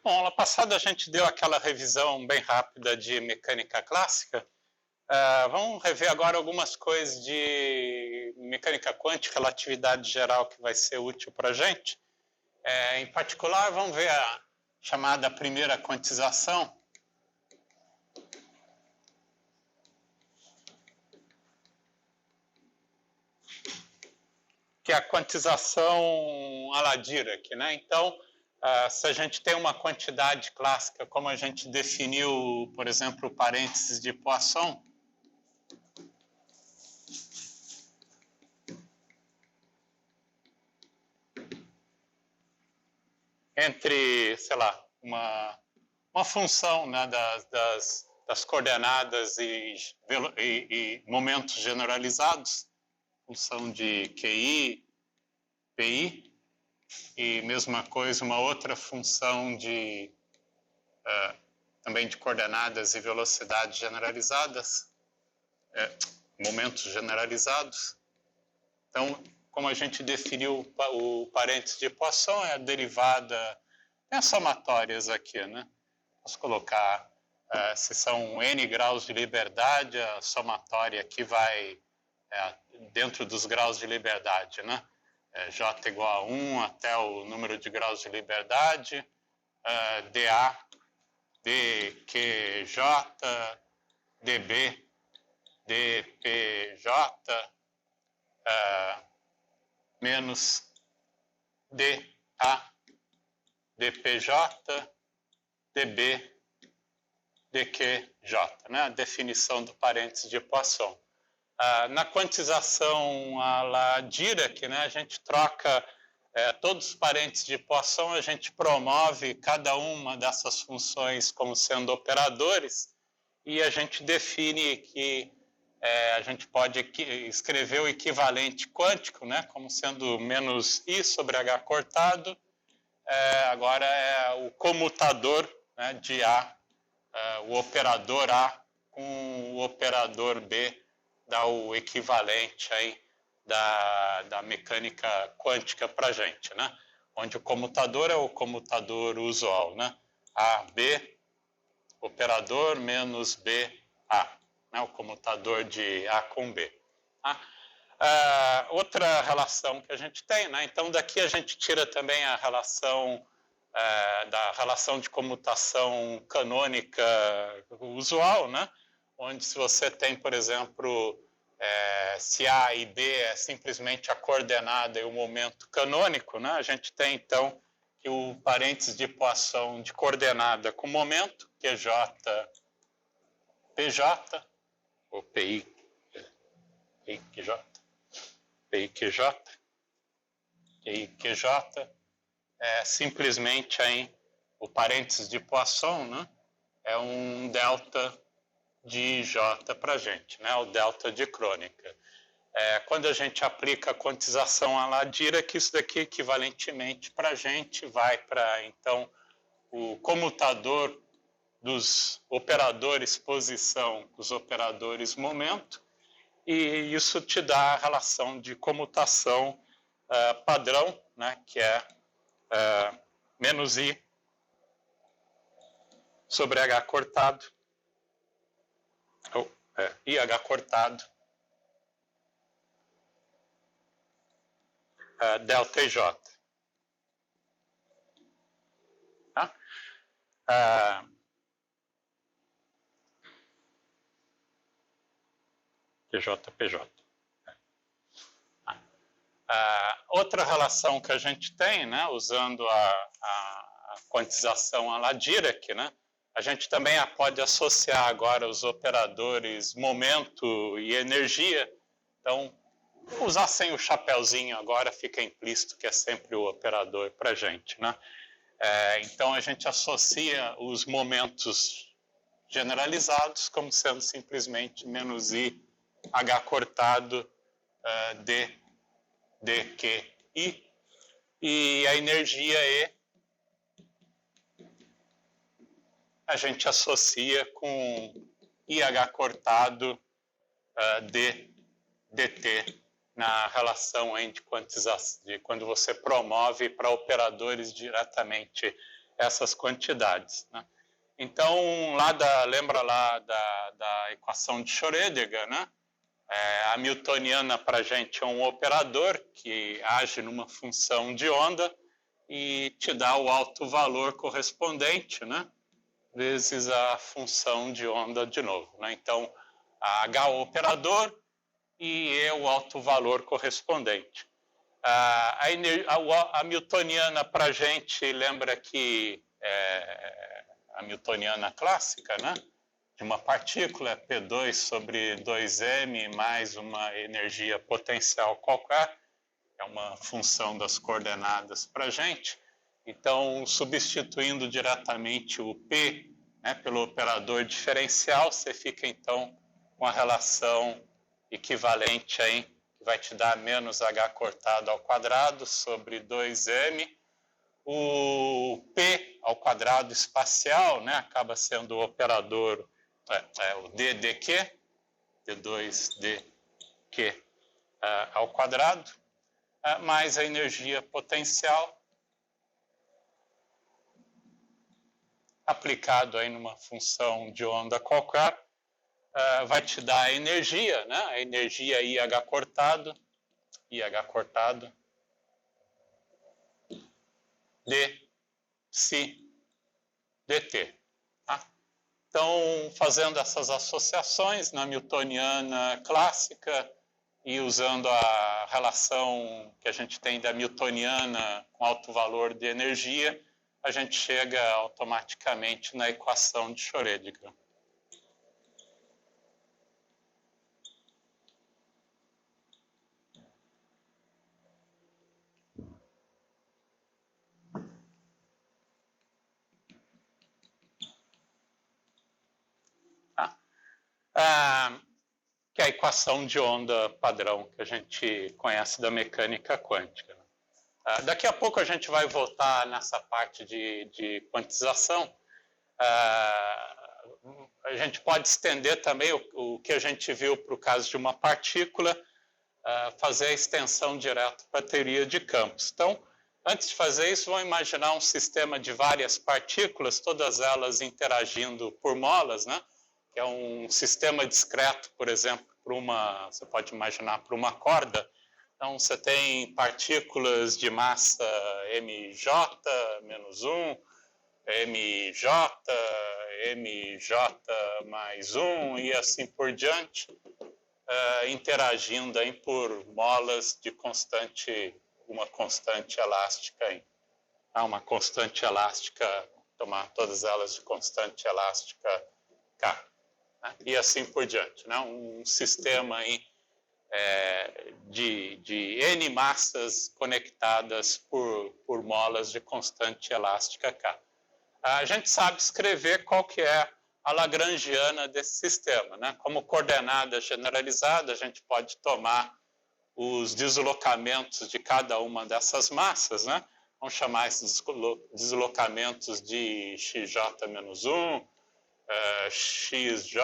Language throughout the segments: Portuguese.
Bom, aula passada a gente deu aquela revisão bem rápida de mecânica clássica. Vamos rever agora algumas coisas de mecânica quântica, relatividade geral, que vai ser útil para a gente. Em particular, vamos ver a chamada primeira quantização. Que é a quantização à la Dirac, né? Então, se a gente tem uma quantidade clássica, como a gente definiu, por exemplo, o parênteses de Poisson, entre, sei lá, uma função, né, das coordenadas e momentos generalizados, função de QI, PI, e mesma coisa, uma outra função de também de coordenadas e velocidades generalizadas, momentos generalizados. Então, como a gente definiu o parênteses de Poisson, é a derivada, tem as somatórias aqui, né? Posso colocar, se são n graus de liberdade, a somatória aqui vai dentro dos graus de liberdade, né? J igual a 1 até o número de graus de liberdade, dA, dQJ, dB, dPJ, menos dA, dPJ, dB, dQJ, né? A definição do parênteses de Poisson. Na quantização à la Dirac, né, a gente troca todos os parênteses de Poisson, a gente promove cada uma dessas funções como sendo operadores e a gente define que a gente pode escrever o equivalente quântico, né, como sendo menos I sobre H cortado, agora é o comutador, né, de A, o operador A com o operador B, dá o equivalente aí da mecânica quântica para a gente, né? Onde o comutador é o comutador usual, né? A, B, operador menos B, A, né? O comutador de A com B. Tá? Outra relação que a gente tem, né? Então, daqui a gente tira também a relação da relação de comutação canônica usual, né? Onde se você tem, por exemplo, se A e B é simplesmente a coordenada e o momento canônico, né? A gente tem, então, que o parênteses de Poisson de coordenada com momento, QJ, PJ, ou PI, QJ, PI, QJ, PI, QJ, é simplesmente aí o parênteses de Poisson, né? É um delta de J para a gente, né? O delta de crônica. Quando a gente aplica a quantização à la Dirac, isso daqui equivalentemente para a gente vai para, então, o comutador dos operadores posição, os operadores momento, e isso te dá a relação de comutação padrão, né? Que é menos I sobre H cortado, ou IH cortado, delta IJ. Tá? QJ, PJ. Outra relação que a gente tem, né, usando a quantização à la Dirac, né, a gente também pode associar agora os operadores momento e energia. Então, usar sem o chapéuzinho agora fica implícito que é sempre o operador para a gente, né? Então, a gente associa os momentos generalizados como sendo simplesmente menos I, H cortado, D, dQi, e a energia E a gente associa com IH cortado dt na relação de quantização, de quando você promove para operadores diretamente essas quantidades, né? Então, lembra lá da equação de Schrödinger, né? A hamiltoniana para a gente é um operador que age numa função de onda e te dá o alto valor correspondente, né? Vezes a função de onda de novo, né? Então, a H é o operador e E é o alto valor correspondente. A hamiltoniana para a gente lembra que a hamiltoniana clássica, né? De uma partícula é P2 sobre 2m mais uma energia potencial qualquer, é uma função das coordenadas para a gente. Então, substituindo diretamente o P, né, pelo operador diferencial, você fica então com a relação equivalente aí, que vai te dar menos h cortado ao quadrado sobre 2m. O P ao quadrado espacial, né, acaba sendo o operador, o d(q), d2dq ao quadrado, mais a energia potencial aplicado aí numa função de onda qualquer, vai te dar a energia, né? A energia IH cortado, d psi dt. Tá? Então, fazendo essas associações na newtoniana clássica e usando a relação que a gente tem da newtoniana com alto valor de energia, a gente chega automaticamente na equação de Schrödinger. Que é a equação de onda padrão que a gente conhece da mecânica quântica. Daqui a pouco a gente vai voltar nessa parte de quantização. A gente pode estender também o que a gente viu para o caso de uma partícula, fazer a extensão direto para a teoria de campos. Então, antes de fazer isso, vamos imaginar um sistema de várias partículas, todas elas interagindo por molas, né? Que é um sistema discreto, por exemplo, você pode imaginar para uma corda. Então, você tem partículas de massa mj menos 1, mj, mj mais 1 e assim por diante, interagindo aí por molas de uma constante elástica aí. Uma constante elástica, tomar todas elas de constante elástica K. E assim por diante, né? Um sistema aí, de N massas conectadas por molas de constante elástica K. A gente sabe escrever qual que é a lagrangiana desse sistema, né? Como coordenada generalizada, a gente pode tomar os deslocamentos de cada uma dessas massas, né? Vamos chamar esses deslocamentos de xj-1, xj,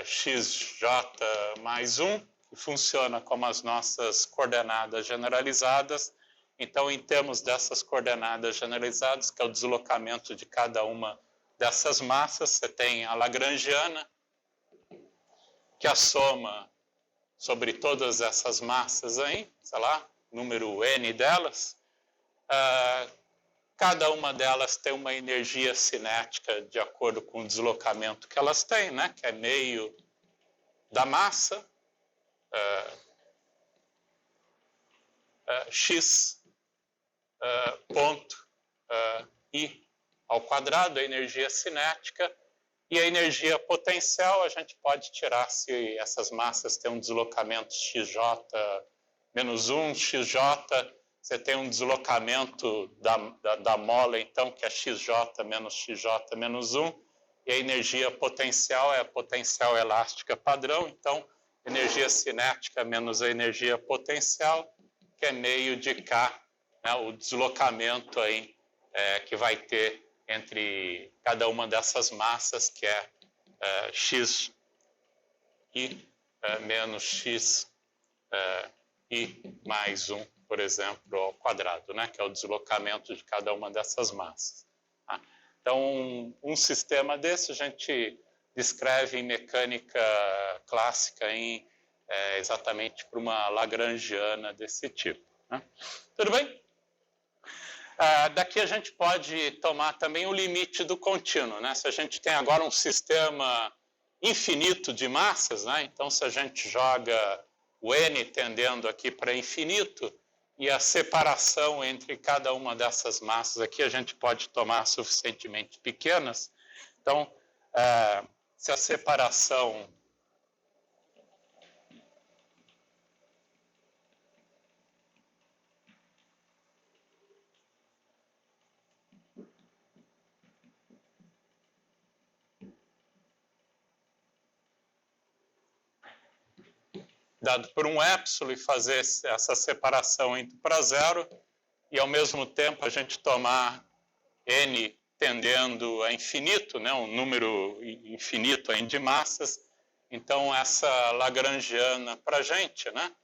xj mais 1, que funciona como as nossas coordenadas generalizadas. Então, em termos dessas coordenadas generalizadas, que é o deslocamento de cada uma dessas massas, você tem a lagrangiana, que é a soma sobre todas essas massas aí, sei lá, número n delas. Cada uma delas tem uma energia cinética de acordo com o deslocamento que elas têm, né? Que é meio da massa, x ponto I ao quadrado, a energia cinética, e a energia potencial a gente pode tirar se essas massas têm um deslocamento xj menos 1, xj, você tem um deslocamento da mola, então, que é xj menos xj menos 1, e a energia potencial é a potencial elástica padrão, então, energia cinética menos a energia potencial, que é meio de K, né, o deslocamento aí, que vai ter entre cada uma dessas massas, que é x i menos x i mais 1 por exemplo, ao quadrado, né? Que é o deslocamento de cada uma dessas massas. Tá? Então, um sistema desse a gente descreve em mecânica clássica exatamente para uma lagrangiana desse tipo. Né? Tudo bem? Daqui a gente pode tomar também o limite do contínuo. Né? Se a gente tem agora um sistema infinito de massas, né? Então se a gente joga o n tendendo aqui para infinito e a separação entre cada uma dessas massas aqui a gente pode tomar suficientemente pequenas. Então, se a separação dado por um épsilon e fazer essa separação indo para zero e, ao mesmo tempo, a gente tomar n tendendo a infinito, né, um número infinito aí de massas, então essa lagrangiana para a gente, né,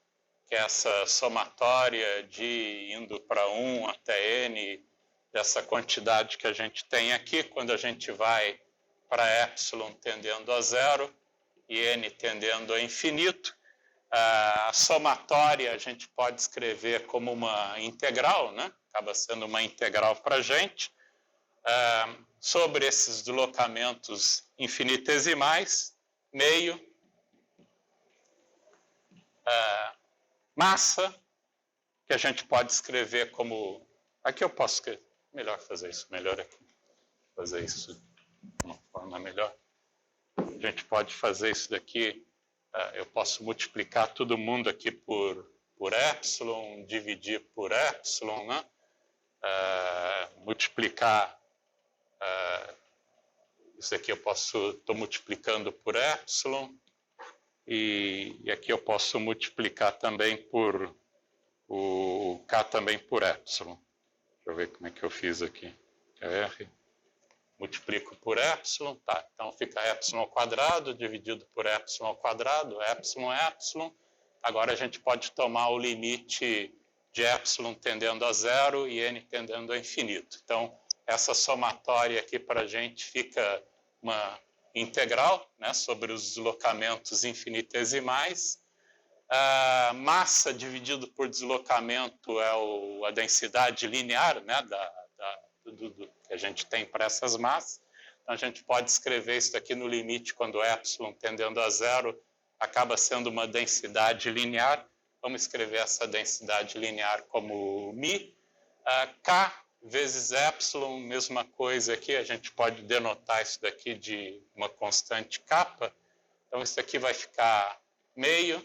que é essa somatória de indo para 1 até n, dessa quantidade que a gente tem aqui, quando a gente vai para épsilon tendendo a zero e n tendendo a infinito, a somatória a gente pode escrever como uma integral, né? Acaba sendo uma integral para a gente, sobre esses deslocamentos infinitesimais, meio, massa, que a gente pode escrever como... Aqui eu posso escrever, melhor fazer isso, melhor aqui, fazer isso de uma forma melhor. A gente pode fazer isso daqui... eu posso multiplicar todo mundo aqui por épsilon, dividir por épsilon, né? Multiplicar, isso aqui eu estou multiplicando por épsilon, e aqui eu posso multiplicar também por o K também por épsilon. Deixa eu ver como é que eu fiz aqui. R. Multiplico por épsilon, tá? Então fica épsilon ao quadrado dividido por épsilon ao quadrado, épsilon é épsilon. Agora a gente pode tomar o limite de épsilon tendendo a zero e n tendendo a infinito. Então, essa somatória aqui para a gente fica uma integral, né, sobre os deslocamentos infinitesimais. Massa dividido por deslocamento é a densidade linear, né, que a gente tem para essas massas. Então, a gente pode escrever isso aqui no limite quando épsilon tendendo a zero acaba sendo uma densidade linear. Vamos escrever essa densidade linear como μ. K vezes épsilon, mesma coisa aqui, a gente pode denotar isso daqui de uma constante kappa. Então, isso aqui vai ficar meio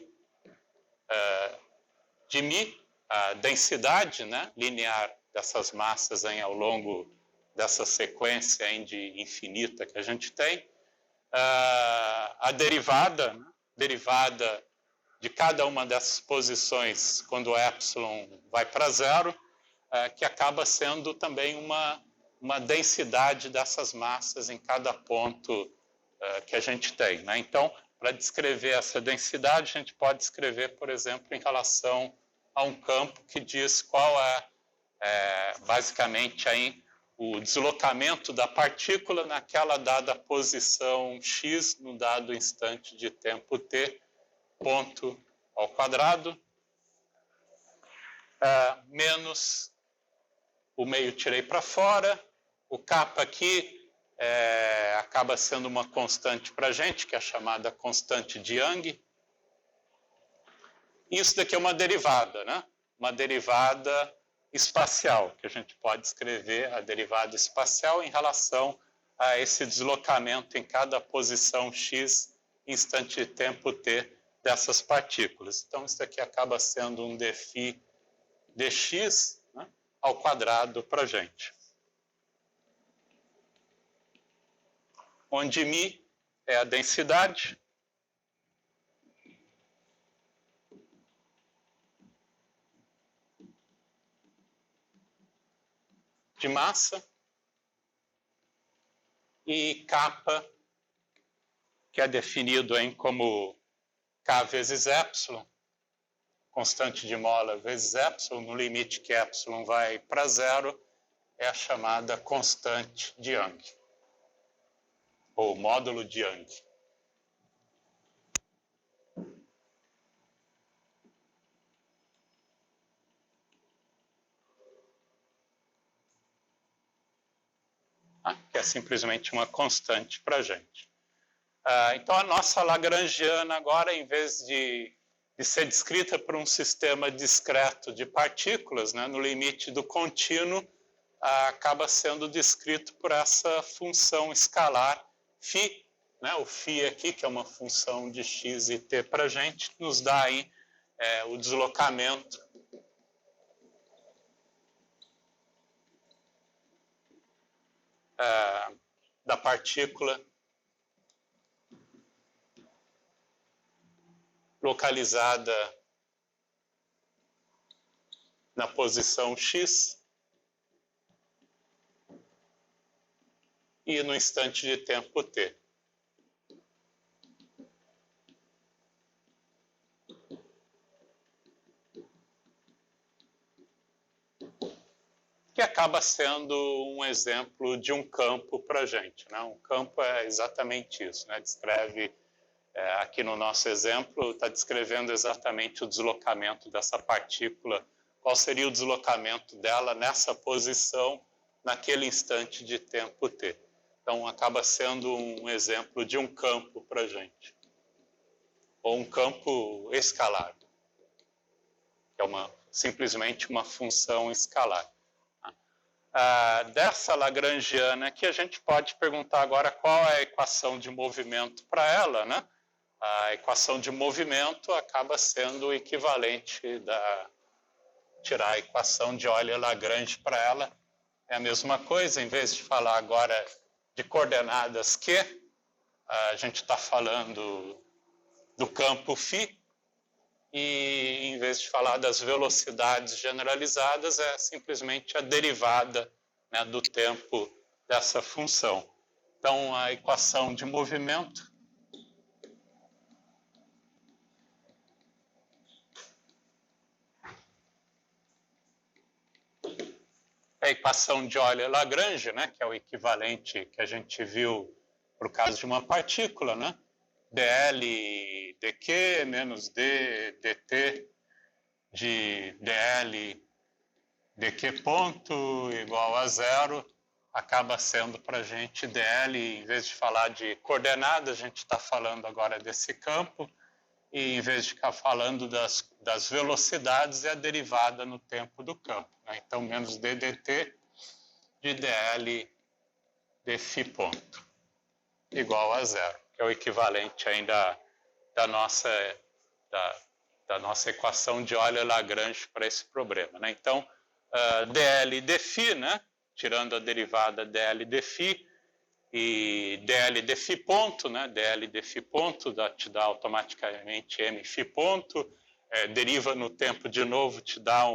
de μ, a densidade, né, linear dessas massas ao longo dessa sequência de infinita que a gente tem. A derivada, né, derivada de cada uma dessas posições quando o épsilon vai para zero, que acaba sendo também uma densidade dessas massas em cada ponto que a gente tem. Né? Então, para descrever essa densidade, a gente pode escrever, por exemplo, em relação a um campo que diz qual basicamente aí o deslocamento da partícula naquela dada posição x no dado instante de tempo t, ponto ao quadrado, menos o meio tirei para fora, o kappa aqui acaba sendo uma constante para a gente, que é a chamada constante de Young. Isso daqui é uma derivada, né? Uma derivada espacial, que a gente pode escrever a derivada espacial em relação a esse deslocamento em cada posição x, instante de tempo t, dessas partículas. Então, isso aqui acaba sendo um dφ dx, né, ao quadrado para a gente. Onde μ é a densidade, de massa, e kappa, que é definido como K vezes épsilon, constante de mola vezes epsilon, no limite que epsilon vai para zero, é a chamada constante de Young, ou módulo de Young. Que é simplesmente uma constante para a gente. Então, a nossa lagrangiana agora, em vez de ser descrita por um sistema discreto de partículas, né, no limite do contínuo, acaba sendo descrito por essa função escalar φ, né, o φ aqui, que é uma função de x e t para a gente, nos dá aí o deslocamento da partícula localizada na posição x e no instante de tempo t. Que acaba sendo um exemplo de um campo para a gente, né? Um campo é exatamente isso, né? Descreve, aqui no nosso exemplo, está descrevendo exatamente o deslocamento dessa partícula, qual seria o deslocamento dela nessa posição, naquele instante de tempo t. Então, acaba sendo um exemplo de um campo para a gente, ou um campo escalar, que é simplesmente uma função escalar. Dessa lagrangiana que a gente pode perguntar agora qual é a equação de movimento para ela, né? A equação de movimento acaba sendo o equivalente tirar a equação de Euler-Lagrange para ela. É a mesma coisa, em vez de falar agora de coordenadas Q, a gente está falando do campo φ, e em vez de falar das velocidades generalizadas, é simplesmente a derivada, né, do tempo dessa função. Então, a equação de movimento é a equação de Euler-Lagrange, né, que é o equivalente que a gente viu para o caso de uma partícula, né? dl dq menos d dt de dl dq ponto igual a zero, acaba sendo para a gente dl, em vez de falar de coordenadas, a gente está falando agora desse campo, e em vez de ficar falando das velocidades, é a derivada no tempo do campo, né? Então, menos d dt de dl dφ ponto igual a zero, que é o equivalente ainda da nossa equação de Euler-Lagrange para esse problema, né? Então, dl dφ, né? Tirando a derivada dl dφ e dl dφ ponto, né? dl dφ ponto te dá automaticamente mφ ponto, deriva no tempo de novo, te dá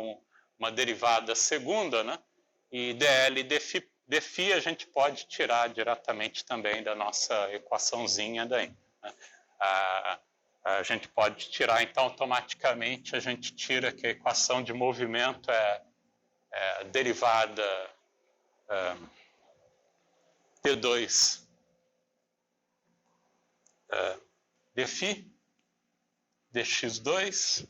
uma derivada segunda, né? E dl dφ a gente pode tirar diretamente também da nossa equaçãozinha daí, né? A gente pode tirar, então, automaticamente, a gente tira que a equação de movimento é a derivada T2 dφ, dx2,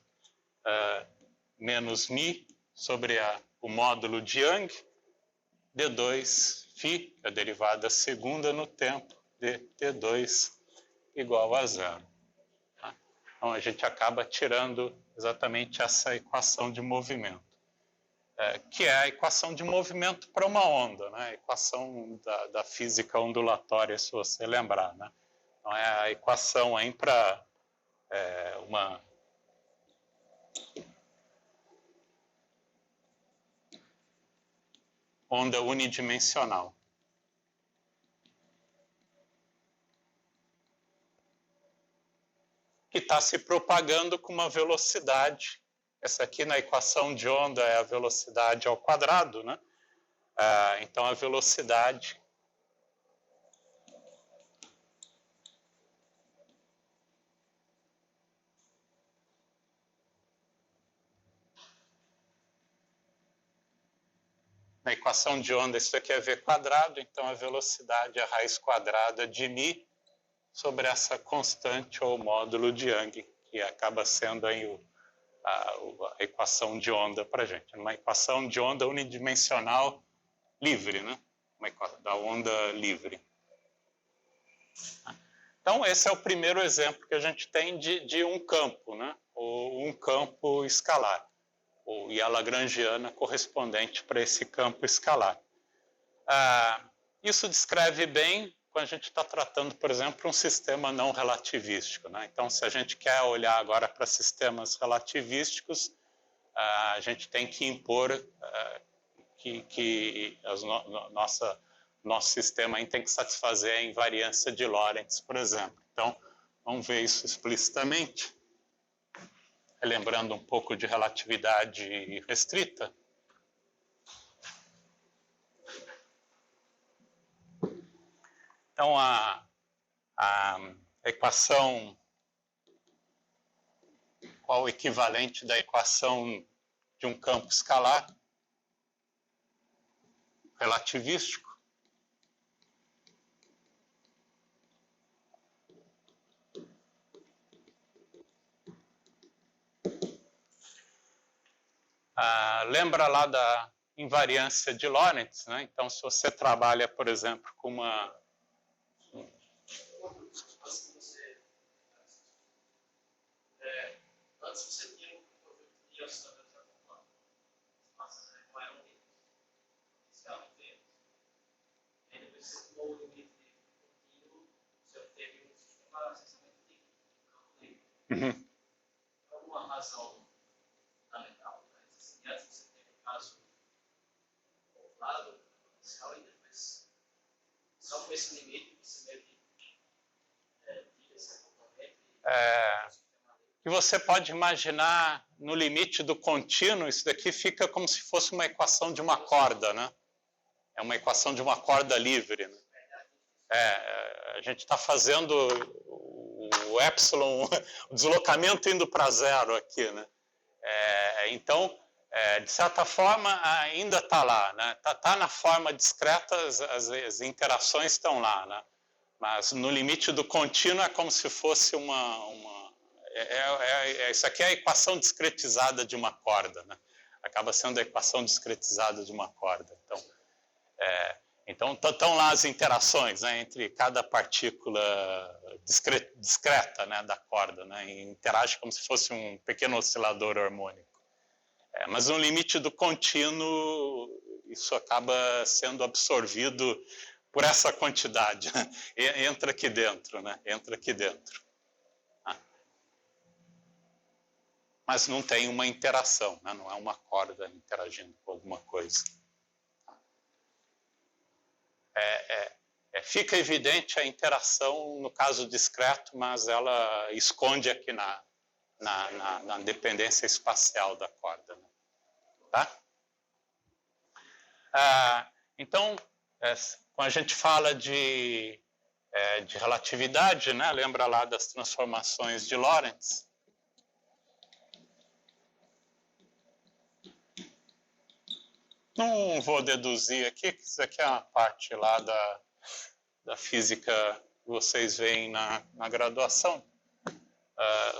menos μ sobre o módulo de Young, d2 φ, a derivada segunda no tempo, de T2 igual a zero. Tá? Então, a gente acaba tirando exatamente essa equação de movimento, que é a equação de movimento para uma onda, né? A equação da física ondulatória, se você lembrar, né? Então, é a equação aí para uma onda unidimensional. Que está se propagando com uma velocidade. Essa aqui na equação de onda é a velocidade ao quadrado, né? Então, a velocidade Na equação de onda, isso aqui é v quadrado, então a velocidade é a raiz quadrada de μ sobre essa constante ou módulo de Young, que acaba sendo aí a equação de onda para a gente. Uma equação de onda unidimensional livre, né? Da onda livre. Então, esse é o primeiro exemplo que a gente tem de um campo, né? Ou um campo escalar, e a lagrangiana correspondente para esse campo escalar. Isso descreve bem quando a gente está tratando, por exemplo, um sistema não relativístico, né? Então, se a gente quer olhar agora para sistemas relativísticos, a gente tem que impor que nosso sistema aí tem que satisfazer a invariância de Lorentz, por exemplo. Então, vamos ver isso explicitamente, relembrando um pouco de relatividade restrita. Então, a equação, qual o equivalente da equação de um campo escalar relativístico? Lembra lá da invariância de Lorentz, né? Então, se você trabalha, por exemplo, com uma... Antes você tinha um produto de oscilador acompanhado. Não era um limite. Escala inteira. Aí depois você tomou o limite contínuo, você obteve um sistema essencialmente de campo livre. Por alguma razão fundamental. Antes você tem um caso lado inicial e depois, só com esse limite, você meio que tira esse componente. Que você pode imaginar no limite do contínuo, isso daqui fica como se fosse uma equação de uma corda, né? É uma equação de uma corda livre, né? A gente está fazendo o epsilon, o deslocamento indo para zero aqui, né? Então, de certa forma, ainda está lá, né? Tá na forma discreta, as interações estão lá, né? Mas no limite do contínuo é como se fosse isso aqui é a equação discretizada de uma corda, né? Acaba sendo a equação discretizada de uma corda. Então estão lá as interações, né, entre cada partícula discreta, né, da corda, né, e interage como se fosse um pequeno oscilador harmônico. Mas no limite do contínuo, isso acaba sendo absorvido por essa quantidade. Entra aqui dentro, né? Entra aqui dentro. Mas não tem uma interação, né? Não é uma corda interagindo com alguma coisa. Fica evidente a interação no caso discreto, mas ela esconde aqui na dependência espacial da corda. Né? Tá? Então, quando a gente fala de relatividade, né? Lembra lá das transformações de Lorentz? Não vou deduzir aqui, que isso aqui é uma parte lá da física que vocês veem na graduação.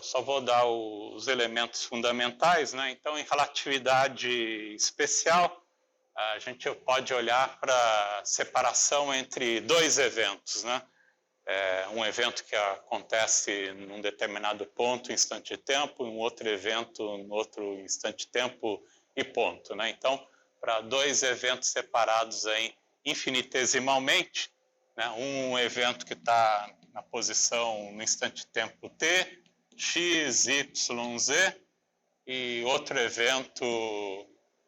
Só vou dar os elementos fundamentais, né? Então, em relatividade especial, a gente pode olhar para a separação entre dois eventos, né? Um evento que acontece num determinado ponto, instante de tempo, um outro evento, no outro instante de tempo e ponto, né? Então, para dois eventos separados aí infinitesimalmente, né? Um evento que está na posição no instante de tempo t, x, y, z, e outro evento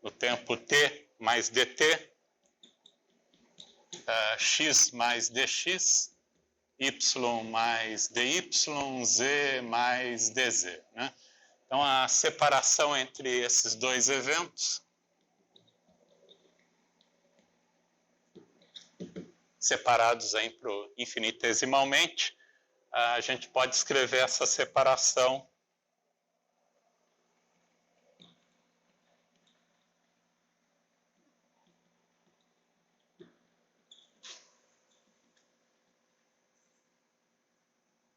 no tempo t mais dt, x mais dx, y mais dy, z mais dz. Né? Então, a separação entre esses dois eventos separados aí infinitesimalmente, a gente pode escrever essa separação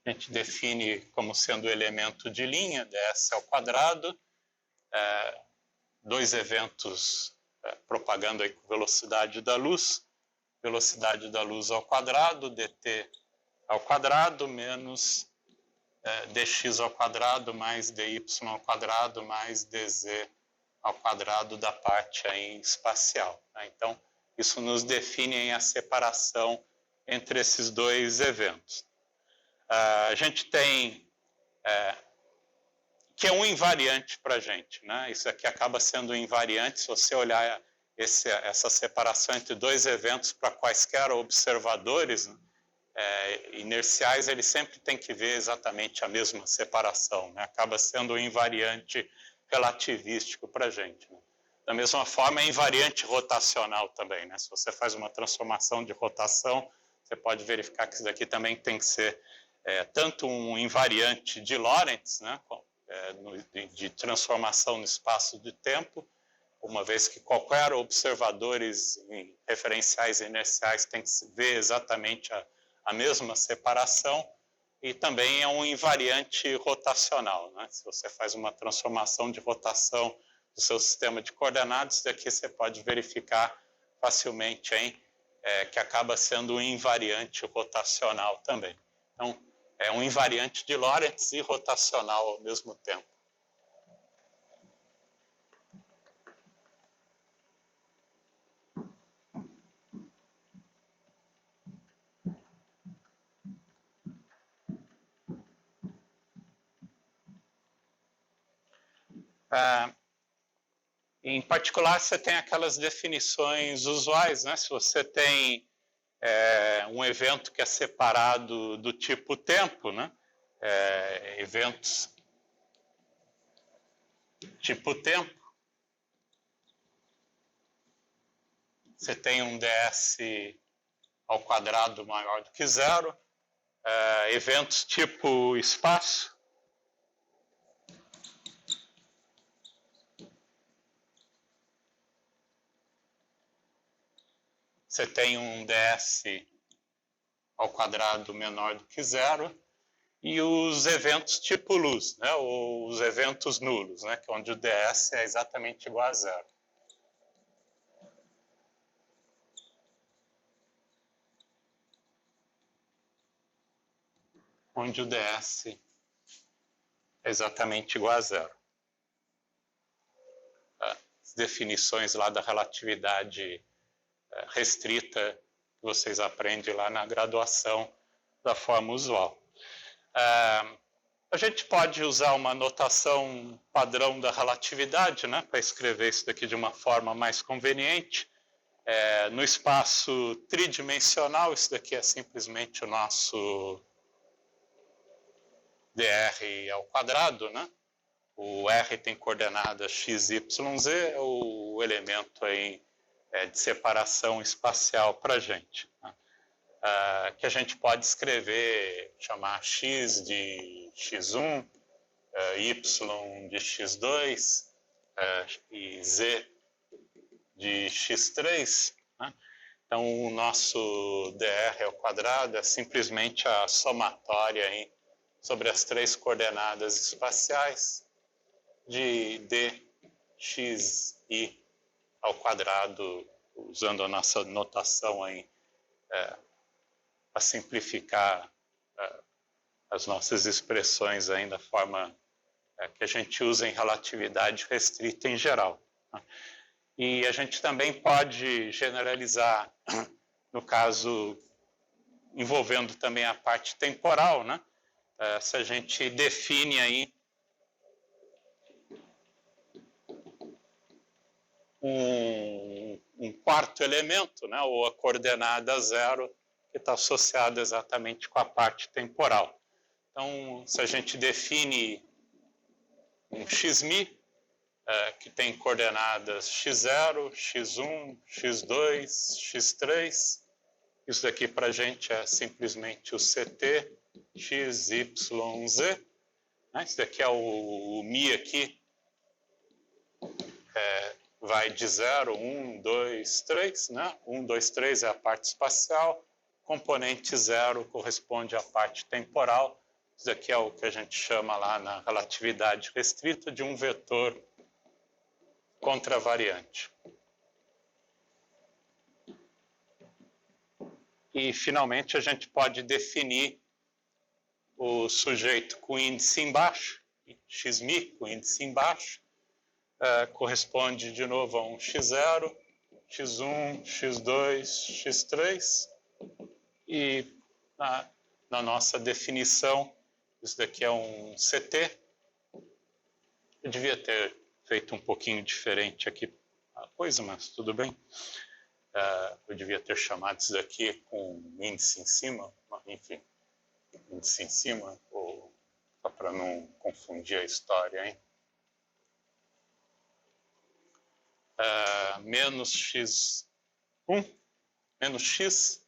a gente define como sendo o elemento de linha, ds ao quadrado, dois eventos propagando aí com velocidade da luz ao quadrado, dt ao quadrado, menos dx ao quadrado, mais dy ao quadrado, mais dz ao quadrado da parte aí espacial. Tá? Então, isso nos define a separação entre esses dois eventos. A gente tem que é um invariante para a gente, né? Isso aqui acaba sendo um invariante se você olhar essa separação entre dois eventos para quaisquer observadores, né? Inerciais, ele sempre tem que ver exatamente a mesma separação, né? Acaba sendo um invariante relativístico para a gente. Né? Da mesma forma, é invariante rotacional também, né? Se você faz uma transformação de rotação, você pode verificar que isso daqui também tem que ser tanto um invariante de Lorentz, né? De transformação no espaço de tempo, uma vez que qualquer observadores referenciais inerciais tem que ver exatamente a mesma separação, e também é um invariante rotacional, né? Se você faz uma transformação de rotação do seu sistema de coordenadas, daqui você pode verificar facilmente que acaba sendo um invariante rotacional também. Então, é um invariante de Lorentz e rotacional ao mesmo tempo. Em particular, você tem aquelas definições usuais, né? Se você tem um evento que é separado do tipo tempo, né? Eventos tipo tempo, você tem um ds ao quadrado maior do que zero, eventos tipo espaço, você tem um ds ao quadrado menor do que zero, e os eventos tipo luz, né, ou os eventos nulos, né, que é onde o ds é exatamente igual a zero. Onde o ds é exatamente igual a zero. As definições lá da relatividade restrita que vocês aprendem lá na graduação da forma usual. A gente pode usar uma notação padrão da relatividade, né, para escrever isso daqui de uma forma mais conveniente. No espaço tridimensional, isso daqui é simplesmente o nosso dr ao quadrado, né? O r tem coordenadas x, y, z, é o elemento aí de separação espacial para a gente. Né? Que a gente pode escrever, chamar x de x1, y de x2 e z de x3. Né? Então, o nosso dr ao quadrado é simplesmente a somatória aí sobre as três coordenadas espaciais de dxi ao quadrado, usando a nossa notação aí para simplificar as nossas expressões aí da forma que a gente usa em relatividade restrita em geral. Né? E a gente também pode generalizar, no caso envolvendo também a parte temporal, né? Se a gente define aí um quarto elemento, né, ou a coordenada zero, que está associada exatamente com a parte temporal. Então, se a gente define um xmi, que tem coordenadas x0, x1, x2, x3, isso daqui para a gente é simplesmente o CT, x, y, z. Isso daqui é o mi aqui, vai de 0, 1, 2, 3, né? 1, 2, 3 é a parte espacial, componente 0 corresponde à parte temporal, Isso aqui é o que a gente chama lá na relatividade restrita de um vetor contravariante. E, finalmente, a gente pode definir o sujeito com índice embaixo, xmi com índice embaixo, corresponde de novo a um x0, x1, x2, x3, e na nossa definição, isso daqui é um CT. Eu devia ter feito um pouquinho diferente aqui a coisa, mas tudo bem. Eu devia ter chamado isso daqui com índice em cima, mas, enfim, índice em cima, ou só para não confundir a história, hein? Menos x1, menos x,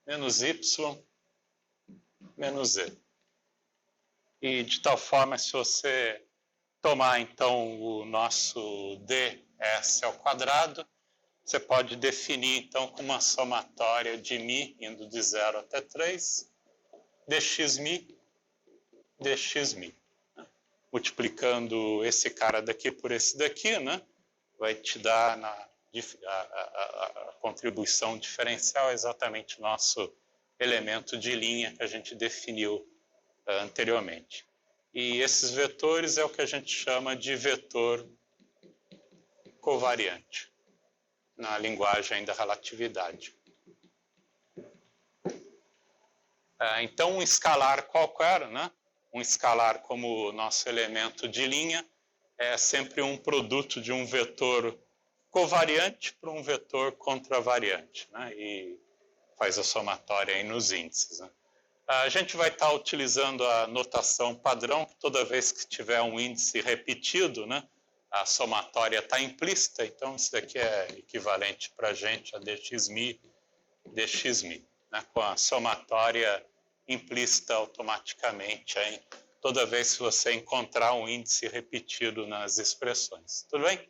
menos y, menos z. E de tal forma, se você tomar, então, o nosso ds ao quadrado, você pode definir, então, com uma somatória de μ, indo de 0 até 3, dxmi, dxmi. Multiplicando esse cara daqui por esse daqui, né? Vai te dar a contribuição diferencial, exatamente o nosso elemento de linha que a gente definiu anteriormente. E esses vetores é o que a gente chama de vetor covariante, na linguagem da relatividade. Então, um escalar qualquer, né? Um escalar como nosso elemento de linha, é sempre um produto de um vetor covariante para um vetor contravariante, né? E faz a somatória aí nos índices, né? A gente vai estar utilizando a notação padrão, que toda vez que tiver um índice repetido, né, a somatória está implícita, então isso daqui é equivalente para a gente a dxmi, dxmi, né, com a somatória implícita automaticamente aí, toda vez que você encontrar um índice repetido nas expressões. Tudo bem?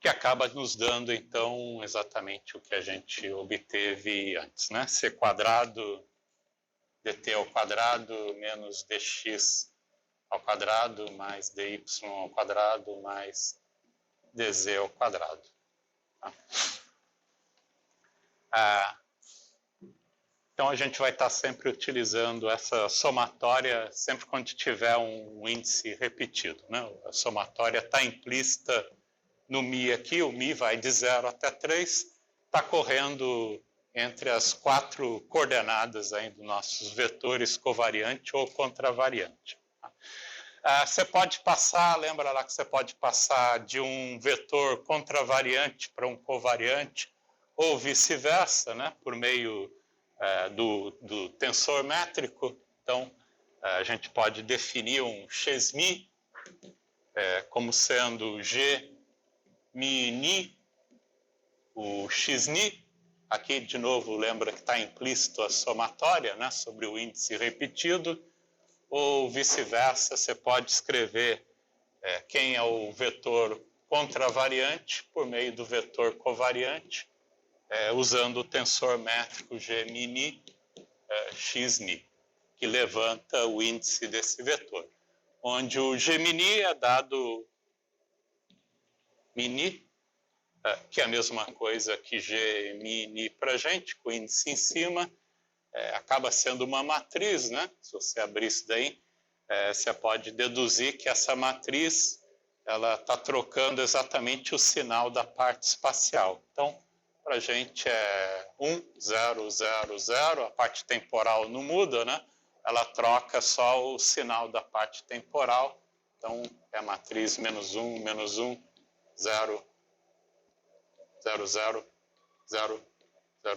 Que acaba nos dando, então, exatamente o que a gente obteve antes, né? C quadrado, dt ao quadrado, menos dx ao quadrado, mais dy ao quadrado, mais dz ao quadrado. Então, a gente vai estar sempre utilizando essa somatória, sempre quando tiver um índice repetido, né? A somatória está implícita no μ aqui, o μ vai de 0 até 3, está correndo entre as 4 coordenadas aí dos nossos vetores covariante ou contravariante. Você pode passar, lembra lá que você pode passar de um vetor contravariante para um covariante, ou vice-versa, né, por meio do tensor métrico. Então, a gente pode definir um xmi como sendo g mi-ni, o xni, aqui de novo lembra que está implícito a somatória, né, sobre o índice repetido, ou vice-versa, você pode escrever quem é o vetor contravariante por meio do vetor covariante, usando o tensor métrico g mi-ni, xni, que levanta o índice desse vetor, onde o g mi-ni é dado mini, que é a mesma coisa que G mini para a gente, com o índice em cima, acaba sendo uma matriz, né? Se você abrir isso daí, você pode deduzir que essa matriz ela está trocando exatamente o sinal da parte espacial. Então, para a gente é 1, 0, 0, 0, a parte temporal não muda, né? Ela troca só o sinal da parte temporal. Então, é a matriz menos 1, 0, 0, 0, 0, 0,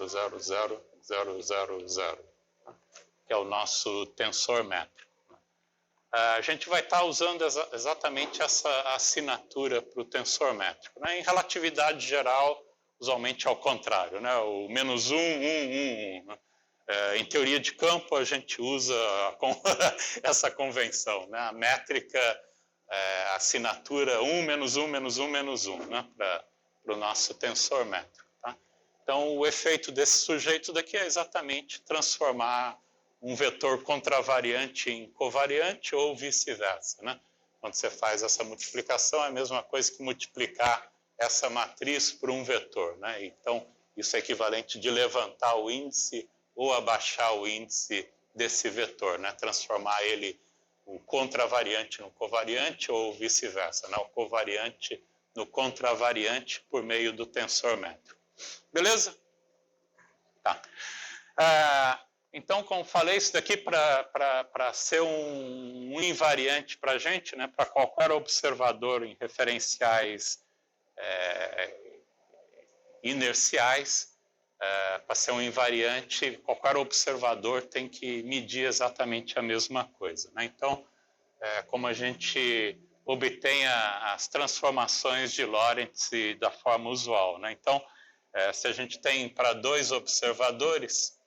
0, 0, 0, 0, 0, que é o nosso tensor métrico. A gente vai estar usando exatamente essa assinatura para o tensor métrico, né? Em relatividade geral, usualmente é ao contrário, né? O menos 1, 1, 1, 1. Em teoria de campo, a gente usa essa convenção, né? A métrica assinatura 1 menos 1 menos 1 menos 1, né, para o nosso tensor métrico. Tá? Então, o efeito desse sujeito daqui é exatamente transformar um vetor contravariante em covariante ou vice-versa. Né? Quando você faz essa multiplicação, é a mesma coisa que multiplicar essa matriz por um vetor. Né? Então, isso é equivalente de levantar o índice ou abaixar o índice desse vetor, né? Transformar ele, o contravariante no covariante ou vice-versa, né? O covariante no contravariante por meio do tensor métrico. Beleza? Tá. Então, como falei, isso daqui para ser um invariante para a gente, né? Para qualquer observador em referenciais inerciais, para ser um invariante, qualquer observador tem que medir exatamente a mesma coisa. Né? Então, como a gente obtém as transformações de Lorentz da forma usual. Né? Então, se a gente tem para 2 observadores,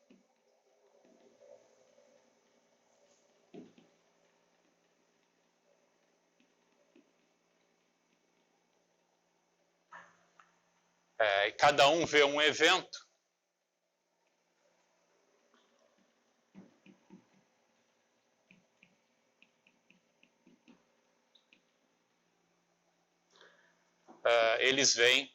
e cada um vê um evento, eles veem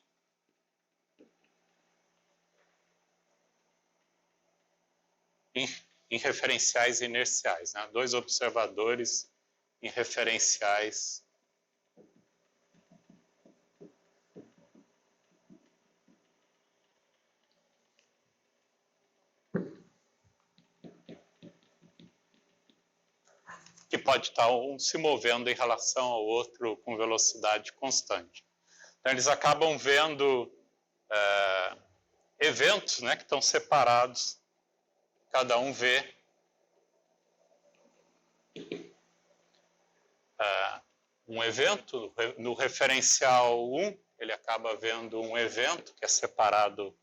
em referenciais inerciais, né? 2 observadores em referenciais que pode estar um se movendo em relação ao outro com velocidade constante. Então, eles acabam vendo eventos, né, que estão separados, cada um vê um evento. No referencial 1, ele acaba vendo um evento que é separado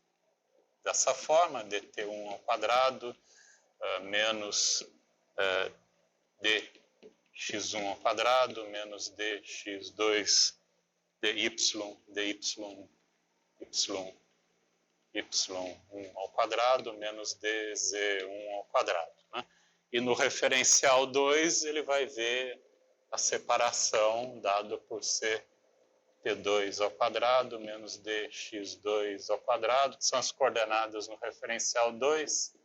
dessa forma, dt1 ao quadrado menos dx1 ao quadrado menos dx2 dy, y1 ao quadrado menos dz1 ao quadrado. Né? E no referencial 2, ele vai ver a separação dada por ser t2 ao quadrado menos dx2 ao quadrado, que são as coordenadas no referencial 2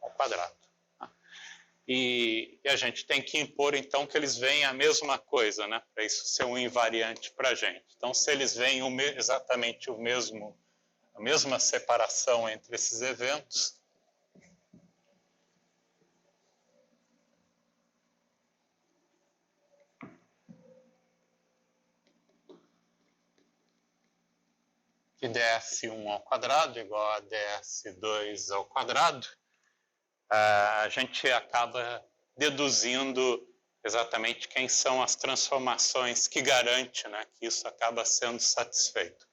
ao quadrado. E a gente tem que impor, então, que eles veem a mesma coisa, né? Para isso ser um invariante para a gente. Então, se eles veem exatamente a mesma separação entre esses eventos, que ds1 ao quadrado igual a ds2 ao quadrado, a gente acaba deduzindo exatamente quem são as transformações que garante, né, que isso acaba sendo satisfeito.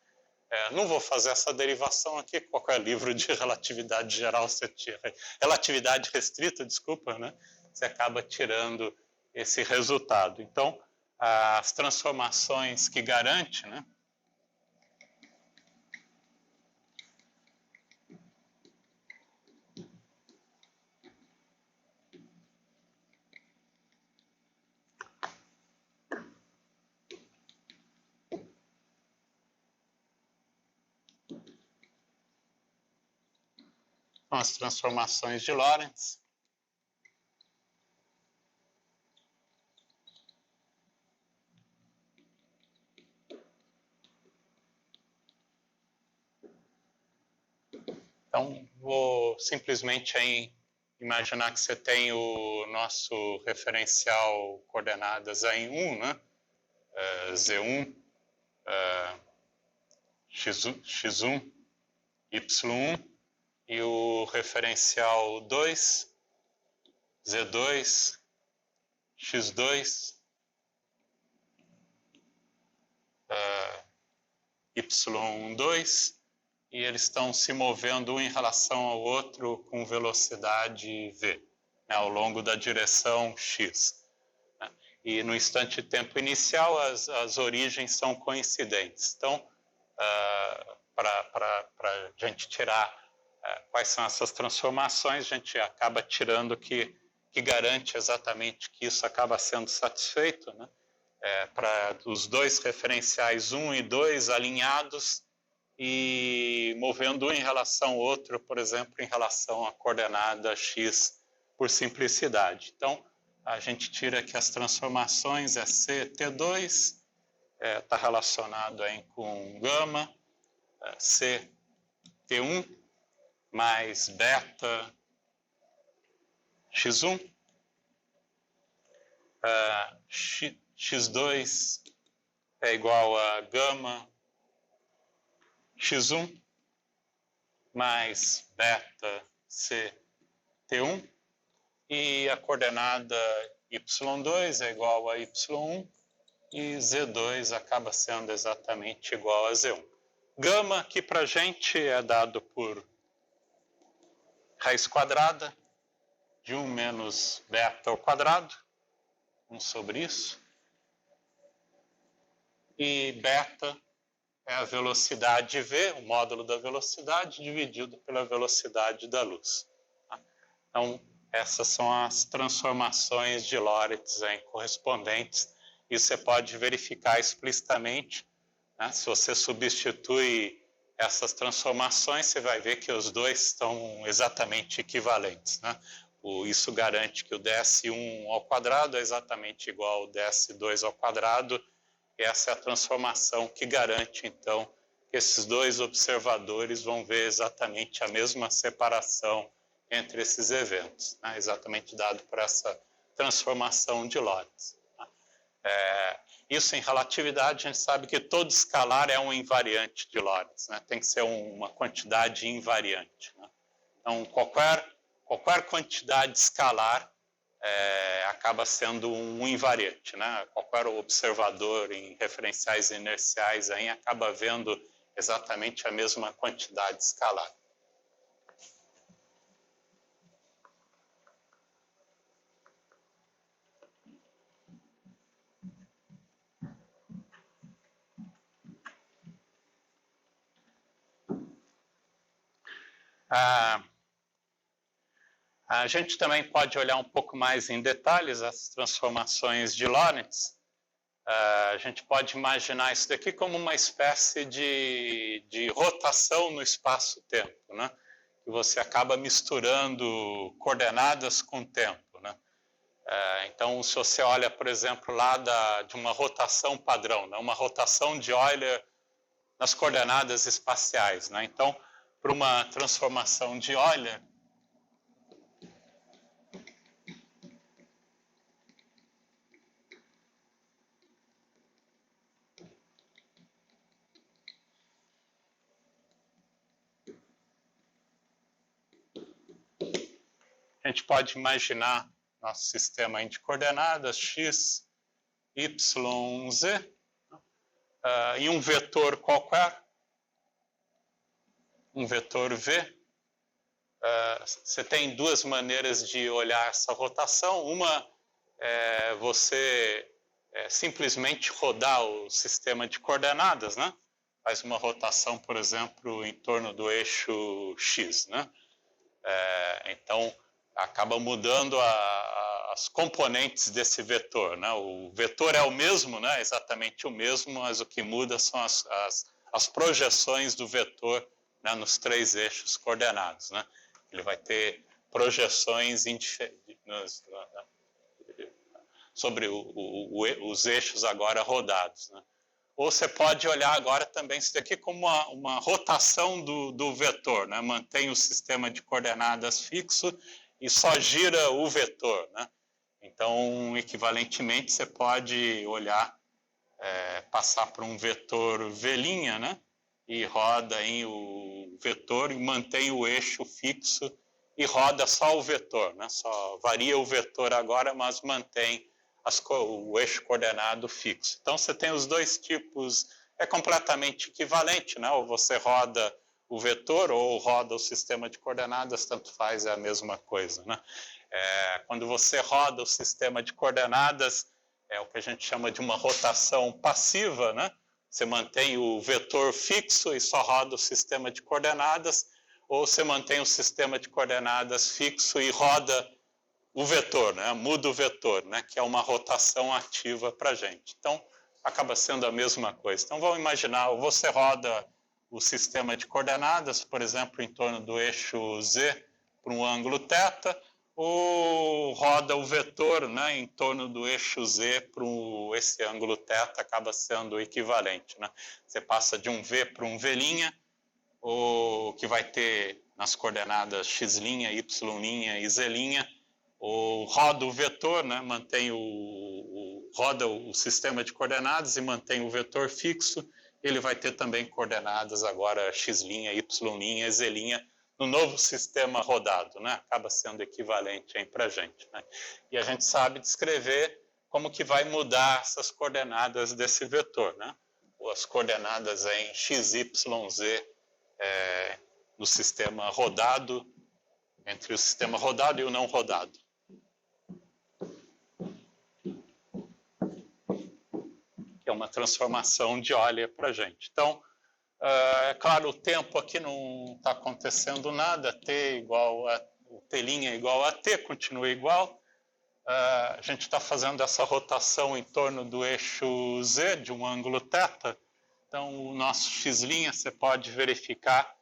Não vou fazer essa derivação aqui, qualquer livro de relatividade geral você tira, relatividade restrita, desculpa, né, você acaba tirando esse resultado. Então, as transformações que garante, né, são as transformações de Lorentz. Então, vou simplesmente imaginar que você tem o nosso referencial coordenadas em 1, né? Z1, x1, y1, e o referencial 2, Z2, x2, y2, e eles estão se movendo um em relação ao outro com velocidade v. né, ao longo da direção x. Né? E no instante de tempo inicial, as origens são coincidentes. Então, para a gente tirar quais são essas transformações, a gente acaba tirando que garante exatamente que isso acaba sendo satisfeito, né? Para os dois referenciais 1 e 2 alinhados e movendo um em relação ao outro, por exemplo, em relação à coordenada x por simplicidade. Então, a gente tira que as transformações é CT2, está relacionado aí com gama, CT1 mais beta x1, x2 é igual a gama x1 mais beta CT1 e a coordenada y2 é igual a y1 e z2 acaba sendo exatamente igual a z1. Gama aqui para a gente é dado por raiz quadrada de 1 menos beta ao quadrado, 1 sobre isso. E beta é a velocidade v, o módulo da velocidade, dividido pela velocidade da luz. Tá? Então, essas são as transformações de Lorentz correspondentes. E você pode verificar explicitamente, né? Se você substitui essas transformações, você vai ver que os dois estão exatamente equivalentes. Né? Isso garante que o ds1 ao quadrado é exatamente igual ao ds2 ao quadrado. E essa é a transformação que garante, então, que esses dois observadores vão ver exatamente a mesma separação entre esses eventos, né? Exatamente dado por essa transformação de Lorentz. Isso em relatividade, a gente sabe que todo escalar é um invariante de Lorentz, né? Tem que ser uma quantidade invariante. Né? Então, qualquer quantidade escalar acaba sendo um invariante, né? Qualquer observador em referenciais inerciais aí acaba vendo exatamente a mesma quantidade escalar. A gente também pode olhar um pouco mais em detalhes as transformações de Lorentz. A gente pode imaginar isso daqui como uma espécie de rotação no espaço-tempo, né? Que você acaba misturando coordenadas com tempo, né? Então, se você olha, por exemplo, lá de uma rotação padrão, né? Uma rotação de Euler nas coordenadas espaciais, né? Então, para uma transformação de Euler, a gente pode imaginar nosso sistema de coordenadas x, y, z, e um vetor qualquer, um vetor v. Você tem duas maneiras de olhar essa rotação. Uma é você simplesmente rodar o sistema de coordenadas, né? Faz uma rotação, por exemplo, em torno do eixo x, né? Então, acaba mudando as componentes desse vetor, né? O vetor é o mesmo, né? Exatamente o mesmo, mas o que muda são as projeções do vetor, né? Nos três eixos coordenados, né? Ele vai ter projeções sobre os eixos agora rodados, né? Ou você pode olhar agora também isso daqui como uma rotação do vetor, né? Mantém o sistema de coordenadas fixo e só gira o vetor, né? Então, equivalentemente, você pode olhar, passar por um vetor v', né? E roda em o vetor e mantém o eixo fixo e roda só o vetor, né? Só varia o vetor agora, mas mantém o eixo coordenado fixo. Então, você tem os dois tipos, é completamente equivalente, né? Ou você roda o vetor ou roda o sistema de coordenadas, tanto faz, é a mesma coisa, né? Quando você roda o sistema de coordenadas, é o que a gente chama de uma rotação passiva, né? Você mantém o vetor fixo e só roda o sistema de coordenadas, ou você mantém o sistema de coordenadas fixo e roda o vetor, né? Muda o vetor, né? Que é uma rotação ativa para a gente. Então, acaba sendo a mesma coisa. Então, vamos imaginar, você roda o sistema de coordenadas, por exemplo, em torno do eixo Z para um ângulo θ, ou roda o vetor, né, em torno do eixo Z para esse ângulo θ, acaba sendo equivalente, né? Você passa de um V para um V', ou que vai ter nas coordenadas x', y' e z', ou roda o vetor, né, mantém roda o sistema de coordenadas e mantém o vetor fixo, ele vai ter também coordenadas agora x', y', e z' no novo sistema rodado, né? Acaba sendo equivalente para a gente, né? E a gente sabe descrever como que vai mudar essas coordenadas desse vetor, né? Ou as coordenadas em x, y, z no sistema rodado, entre o sistema rodado e o não rodado. Que é uma transformação de Euler para a gente. Então, é claro, o tempo aqui não está acontecendo nada, o T' igual a T, continua igual. A gente está fazendo essa rotação em torno do eixo Z, de um ângulo θ. Então, o nosso x' você pode verificar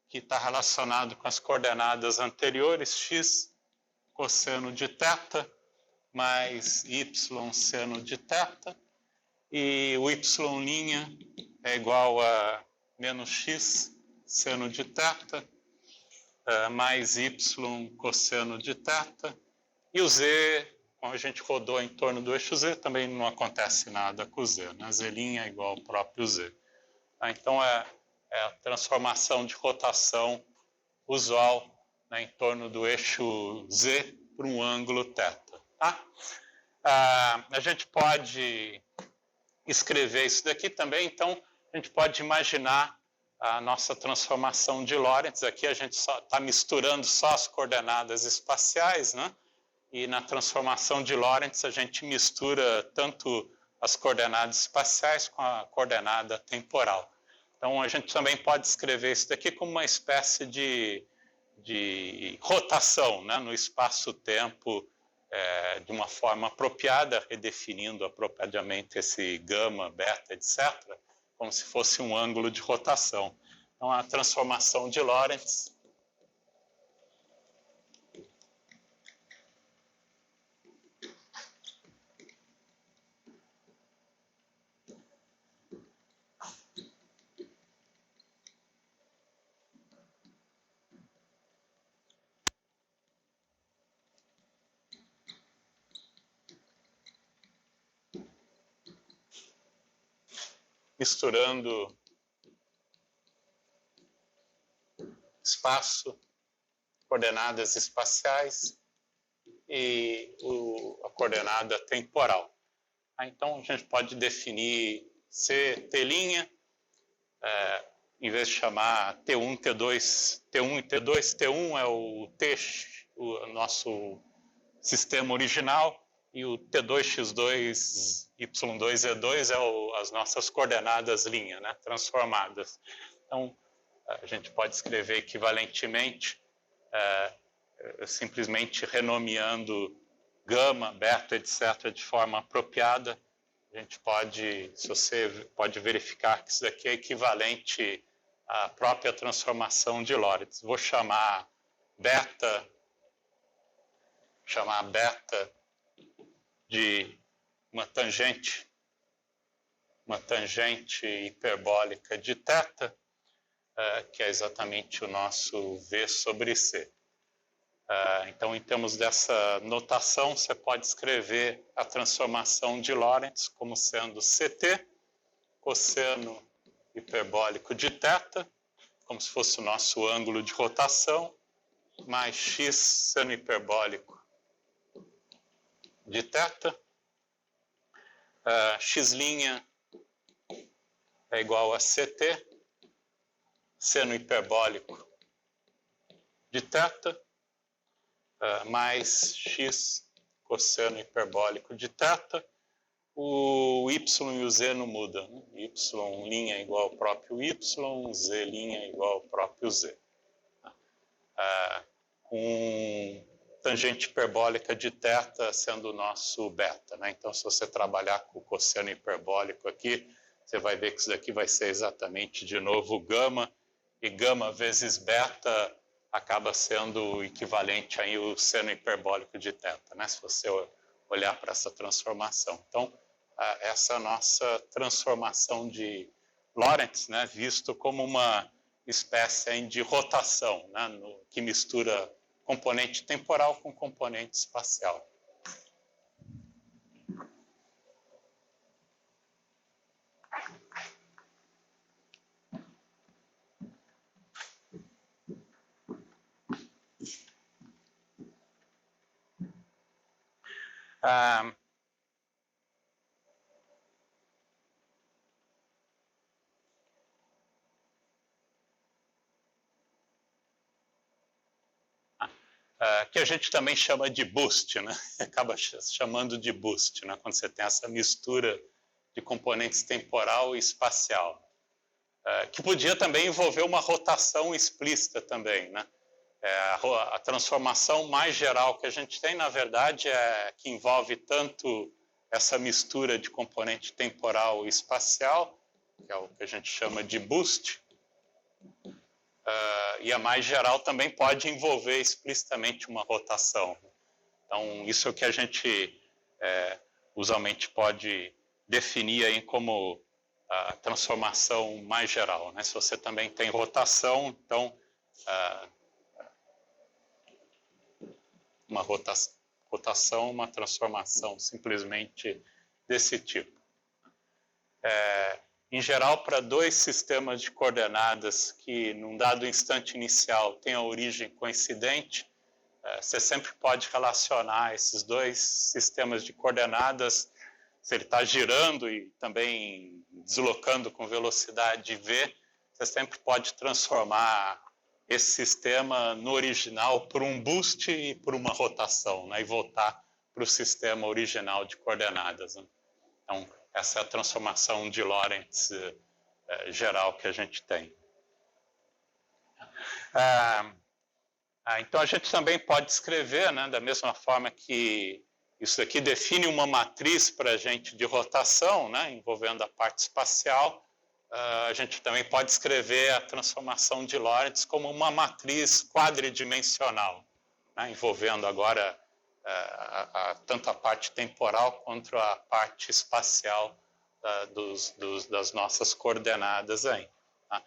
que está relacionado com as coordenadas anteriores, x cosseno de θ mais y seno de θ, e o y' é igual a menos x seno de θ, mais y cosseno de θ, e o z, como a gente rodou em torno do eixo z, também não acontece nada com o z, né? Z' é igual ao próprio z. Então, é a transformação de rotação usual, né, em torno do eixo z para um ângulo θ. Tá? A gente pode escrever isso daqui também, então a gente pode imaginar a nossa transformação de Lorentz. Aqui a gente está misturando só as coordenadas espaciais, né? E na transformação de Lorentz a gente mistura tanto as coordenadas espaciais com a coordenada temporal. Então a gente também pode escrever isso daqui como uma espécie de rotação, né, no espaço-tempo, de uma forma apropriada, redefinindo apropriadamente esse gama, beta, etc., como se fosse um ângulo de rotação. Então, a transformação de Lorentz misturando espaço, coordenadas espaciais e a coordenada temporal. Então, a gente pode definir CT', em vez de chamar T1, T2, T1 e T2, T1 é o nosso sistema original, e o T2, X2, Y2, Z2 as nossas coordenadas linha, né, transformadas. Então, a gente pode escrever equivalentemente, simplesmente renomeando gama, beta, etc., de forma apropriada. A gente pode, se você pode verificar que isso daqui é equivalente à própria transformação de Lorentz. Vou chamar beta de uma tangente hiperbólica de θ, que é exatamente o nosso V sobre C. Então, em termos dessa notação, você pode escrever a transformação de Lorentz como sendo CT, cosseno hiperbólico de θ, como se fosse o nosso ângulo de rotação, mais x seno hiperbólico de θ, x' é igual a CT, seno hiperbólico de θ, mais x cosseno hiperbólico de θ. O y e o z não mudam, né? Y' é igual ao próprio y, z' é igual ao próprio z. Com tangente hiperbólica de θ sendo o nosso beta, né? Então, se você trabalhar com o cosseno hiperbólico aqui, você vai ver que isso daqui vai ser exatamente, de novo, gama, e gama vezes beta acaba sendo o equivalente aí ao seno hiperbólico de θ, né? Se você olhar para essa transformação. Então, essa é a nossa transformação de Lorentz, né? Visto como uma espécie de rotação, né? Que mistura componente temporal com componente espacial. Que a gente também chama de boost, né? Acaba chamando de boost, né? Quando você tem essa mistura de componentes temporal e espacial. Que podia também envolver uma rotação explícita também, né? A transformação mais geral que a gente tem, na verdade, é que envolve tanto essa mistura de componente temporal e espacial, que é o que a gente chama de boost, e a mais geral também pode envolver explicitamente uma rotação. Então, isso é o que a gente usualmente pode definir aí como a transformação mais geral, né? Se você também tem rotação, então uma rotação, uma transformação simplesmente desse tipo. Em geral, para dois sistemas de coordenadas que, num dado instante inicial, têm a origem coincidente, você sempre pode relacionar esses dois sistemas de coordenadas, se ele está girando e também deslocando com velocidade v, você sempre pode transformar esse sistema no original por um boost e por uma rotação, né, e voltar para o sistema original de coordenadas, né? Então, essa é a transformação de Lorentz geral que a gente tem. Então, a gente também pode escrever, né, da mesma forma que isso aqui define uma matriz para a gente de rotação, né, envolvendo a parte espacial. A gente também pode escrever a transformação de Lorentz como uma matriz quadridimensional, né, envolvendo agora tanto a parte temporal quanto a parte espacial das nossas coordenadas aí. Tá?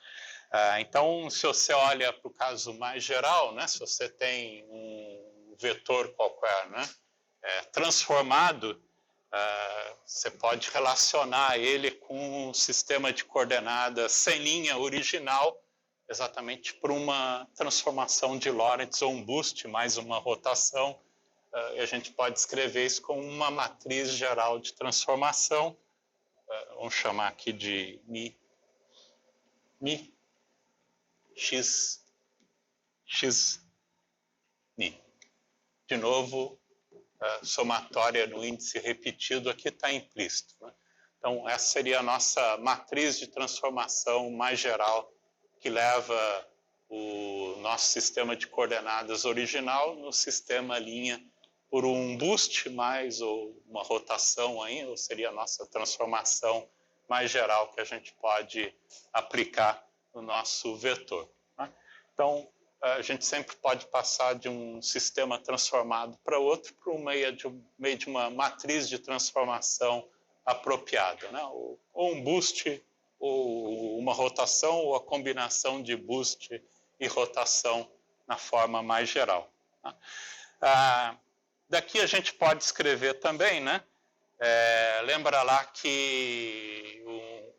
Então, se você olha para o caso mais geral, né, se você tem um vetor qualquer, né, transformado, você pode relacionar ele com um sistema de coordenadas sem linha original, exatamente por uma transformação de Lorentz ou um boost mais uma rotação. E a gente pode escrever isso como uma matriz geral de transformação. Vamos chamar aqui de mi x mi. De novo, somatória no índice repetido aqui está implícito, né? Então, essa seria a nossa matriz de transformação mais geral que leva o nosso sistema de coordenadas original no sistema linha por um boost mais ou uma rotação aí, ou seria a nossa transformação mais geral que a gente pode aplicar no nosso vetor, né? Então, a gente sempre pode passar de um sistema transformado para outro por meio de uma matriz de transformação apropriada, né? Ou um boost, ou uma rotação, ou a combinação de boost e rotação na forma mais geral, né? Daqui a gente pode escrever também, né? Lembra lá que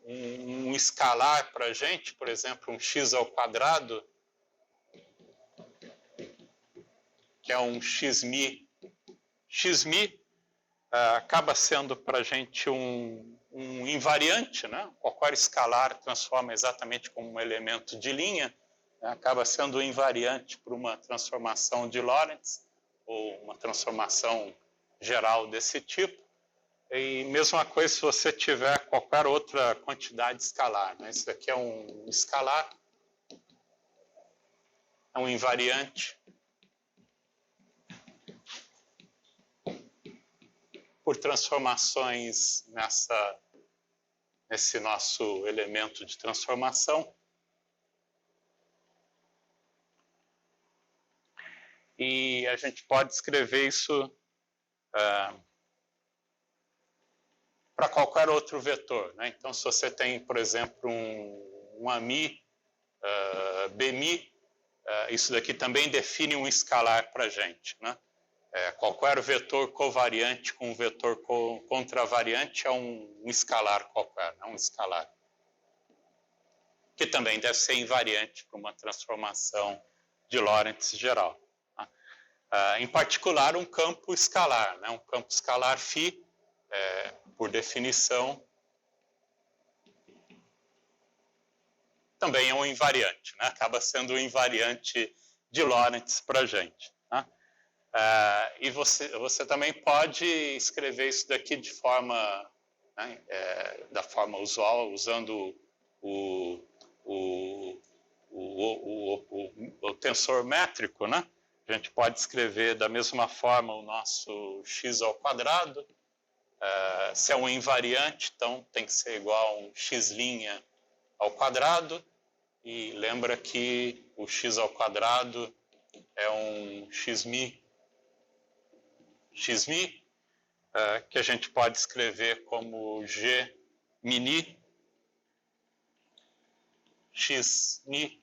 um escalar para a gente, por exemplo, um x ao quadrado, que é um xmi. Xmi acaba sendo para a gente um invariante, né? Qualquer escalar transforma exatamente como um elemento de linha, né? Acaba sendo um invariante para uma transformação de Lorentz. ou uma transformação geral desse tipo. E mesma coisa se você tiver qualquer outra quantidade escalar, né? Isso daqui é um escalar, é um invariante por transformações nesse nosso elemento de transformação. E a gente pode escrever isso para qualquer outro vetor, né? Então, se você tem, por exemplo, um AMI, BMI, isso daqui também define um escalar para a gente, né? Qualquer vetor covariante com um vetor contravariante é um escalar qualquer, né? Um escalar. Que também deve ser invariante para uma transformação de Lorentz geral. Em particular, um campo escalar, né? Um campo escalar φ, por definição, também é um invariante, né? Acaba sendo um invariante de Lorentz para a gente. Tá? E você também pode escrever isso daqui de forma, né, da forma usual, usando o tensor métrico, né? A gente pode escrever da mesma forma o nosso x ao quadrado. Se é um invariante, então tem que ser igual a um x' ao quadrado. E lembra que o x ao quadrado é um xmi, que a gente pode escrever como g mini, xni,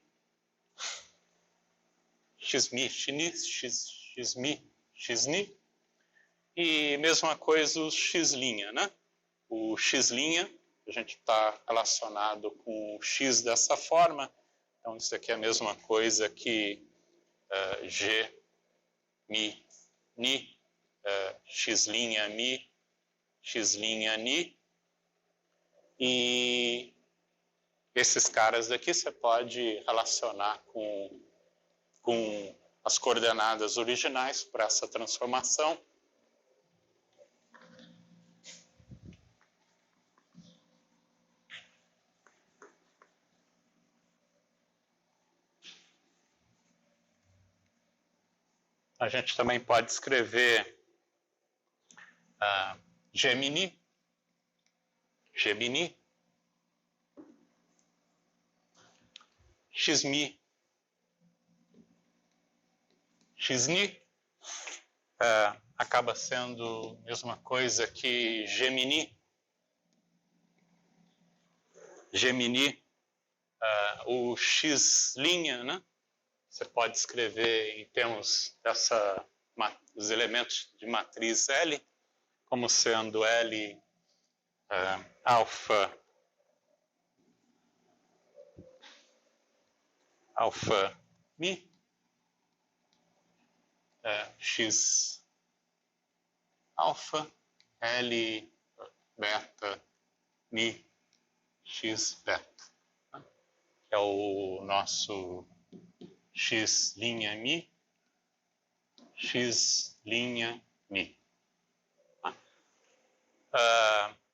xni, e mesma coisa o x', né? O x', a gente está relacionado com o x dessa forma, então isso aqui é a mesma coisa que g mi ni, x' mi, x' ni, e esses caras daqui você pode relacionar com as coordenadas originais para essa transformação. A gente também pode escrever Gemini, xmi, xni, acaba sendo a mesma coisa que Gemini, o x', né? Você pode escrever em termos dos elementos de matriz L, como sendo L alfa mi, x alfa, L beta mi, x beta, né? Que é o nosso x' mi, x' mi.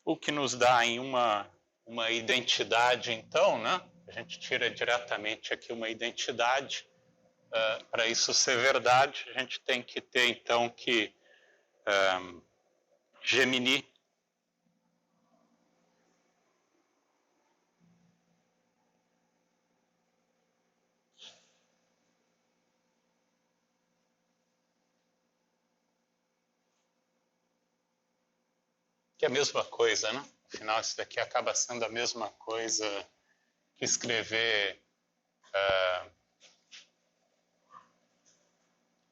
O que nos dá em uma identidade, então, né? A gente tira diretamente aqui uma identidade. Para isso ser verdade, a gente tem que ter, então, que Gemini que é a mesma coisa, né? Afinal, isso daqui acaba sendo a mesma coisa que escrever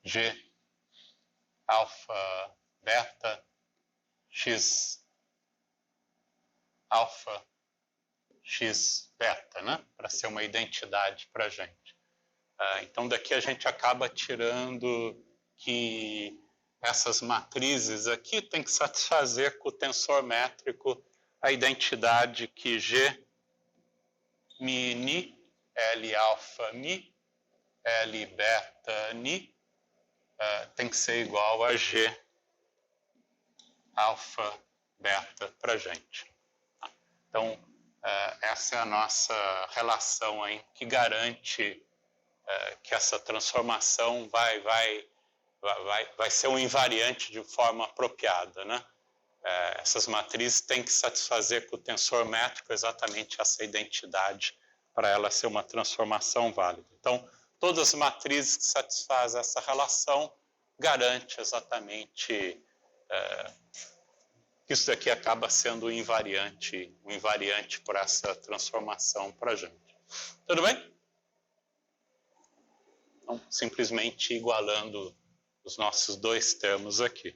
G alfa beta x alfa x beta, né? Para ser uma identidade para a gente. Então, daqui a gente acaba tirando que essas matrizes aqui tem que satisfazer com o tensor métrico a identidade que G mi ni, L alfa mi, L beta ni, tem que ser igual a G alfa beta para a gente. Então, essa é a nossa relação aí que garante que essa transformação vai ser um invariante de forma apropriada, né? Essas matrizes têm que satisfazer com o tensor métrico exatamente essa identidade para ela ser uma transformação válida. Então, todas as matrizes que satisfazem essa relação garante exatamente que isso daqui acaba sendo um invariante por essa transformação para a gente. Tudo bem? Então, simplesmente igualando os nossos dois termos aqui.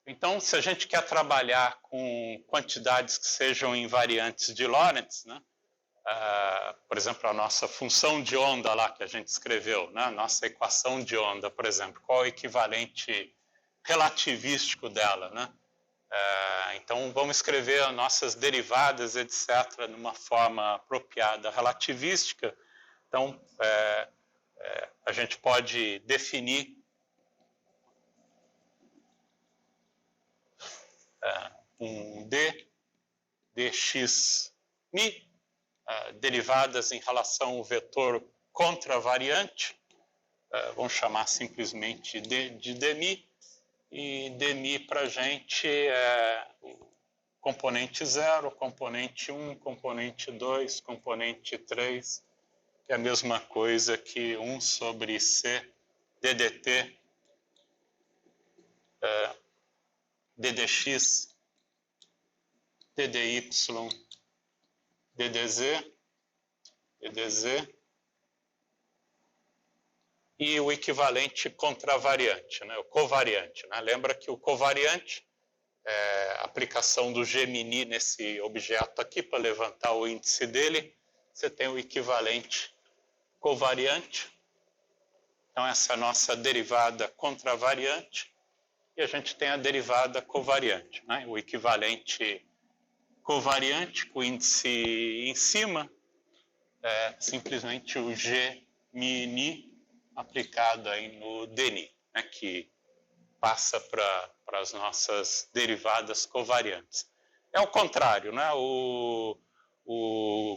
Então, se a gente quer trabalhar com quantidades que sejam invariantes de Lorentz, né? Por exemplo, a nossa função de onda lá que a gente escreveu, né? Nossa equação de onda, por exemplo, qual é o equivalente relativístico dela, né? Então, vamos escrever as nossas derivadas, etc., numa forma apropriada relativística. Então, a gente pode definir um dx mi, derivadas em relação ao vetor contravariante, vamos chamar simplesmente de dmi, e dmi para a gente é o componente 0, componente 1, componente 2, componente 3, que é a mesma coisa que 1 sobre c ddt ddx, ddy, ddz, e o equivalente contravariante, né, o covariante. Né? Lembra que o covariante é a aplicação do Gemini nesse objeto aqui para levantar o índice dele. Você tem o equivalente covariante. Então, essa é a nossa derivada contravariante. E a gente tem a derivada covariante, né? O equivalente covariante, com o índice em cima, é simplesmente o G-mini aplicado aí no DNI, né? Que passa para as nossas derivadas covariantes. É o contrário, né? O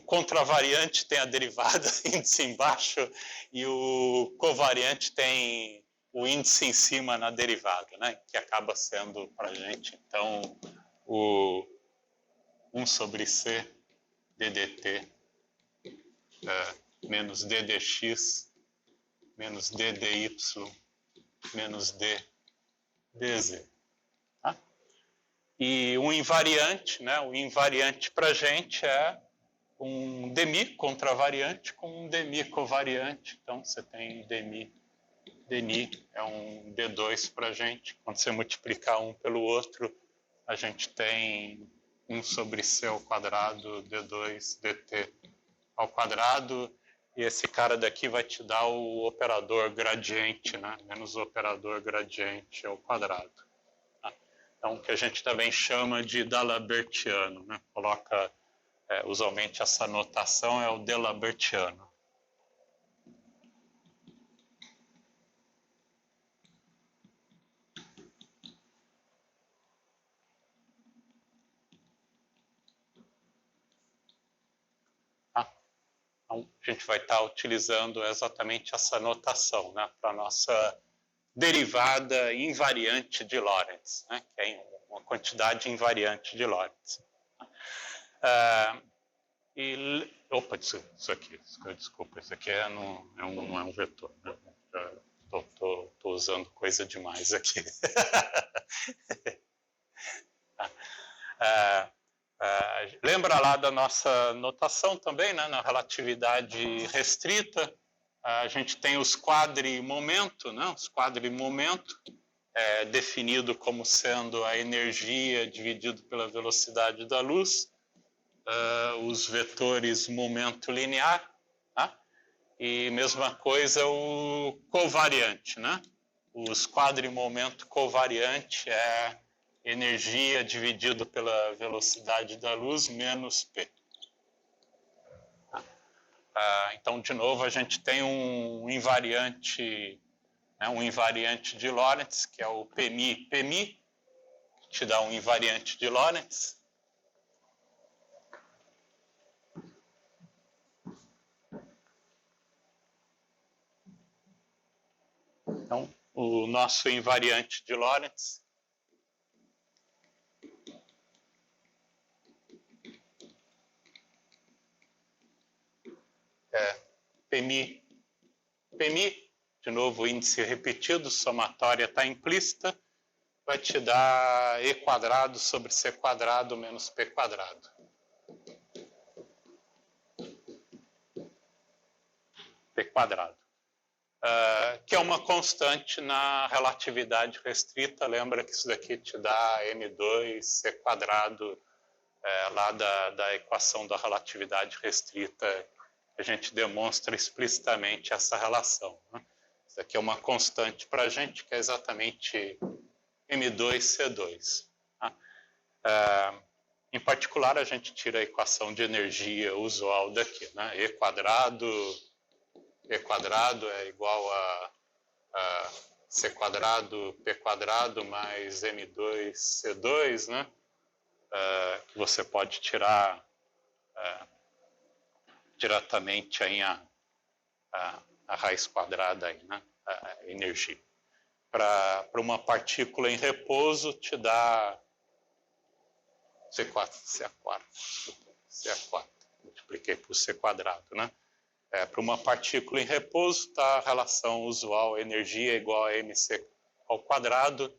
contravariante tem a derivada índice embaixo e o covariante tem o índice em cima na derivada, né? Que acaba sendo para a gente, então, o 1 sobre c ddt menos ddx menos ddy menos dz. Tá? E um invariante, né? O invariante para a gente é um demi contravariante com um demi covariante. Então, você tem dni é um D2 para a gente. Quando você multiplicar um pelo outro, a gente tem 1 sobre c ao quadrado, D2, dt ao quadrado. E esse cara daqui vai te dar o operador gradiente, né? Menos o operador gradiente ao quadrado. Tá? Então, o que a gente também chama de D'Alabertiano, né? Coloca, usualmente, essa notação é o D'Alabertiano. Então, a gente vai estar utilizando exatamente essa notação, né, para a nossa derivada invariante de Lorentz, né, que é uma quantidade invariante de Lorentz. Opa, isso aqui, desculpa, isso aqui não é um vetor. Né? Estou usando coisa demais aqui. Lembra lá da nossa notação também, né? Na relatividade restrita, a gente tem os quadrimomento, né? Os quadrimomento definido como sendo a energia dividido pela velocidade da luz, os vetores momento linear, tá? E mesma coisa o covariante, né? Os quadrimomento covariante é energia dividido pela velocidade da luz menos P. Então, de novo, a gente tem um invariante, né, um invariante de Lorentz, que é o PMI, que te dá um invariante de Lorentz. Então, o nosso invariante de Lorentz é PMI, de novo, índice repetido, somatória está implícita, vai te dar E quadrado sobre C quadrado menos P quadrado. P quadrado. Que é uma constante na relatividade restrita. Lembra que isso daqui te dá M2C quadrado lá da equação da relatividade restrita. A gente demonstra explicitamente essa relação. Né? Isso aqui é uma constante para a gente, que é exatamente M2C2. Tá? Em particular, a gente tira a equação de energia usual daqui. Né? E quadrado é igual a C quadrado, P quadrado mais M2C2, né? Que você pode tirar diretamente aí a raiz quadrada, aí, né? A energia. Para uma partícula em repouso, te dá C4, multipliquei por C quadrado, né? Para uma partícula em repouso, tá, a relação usual energia é igual a mc ao quadrado.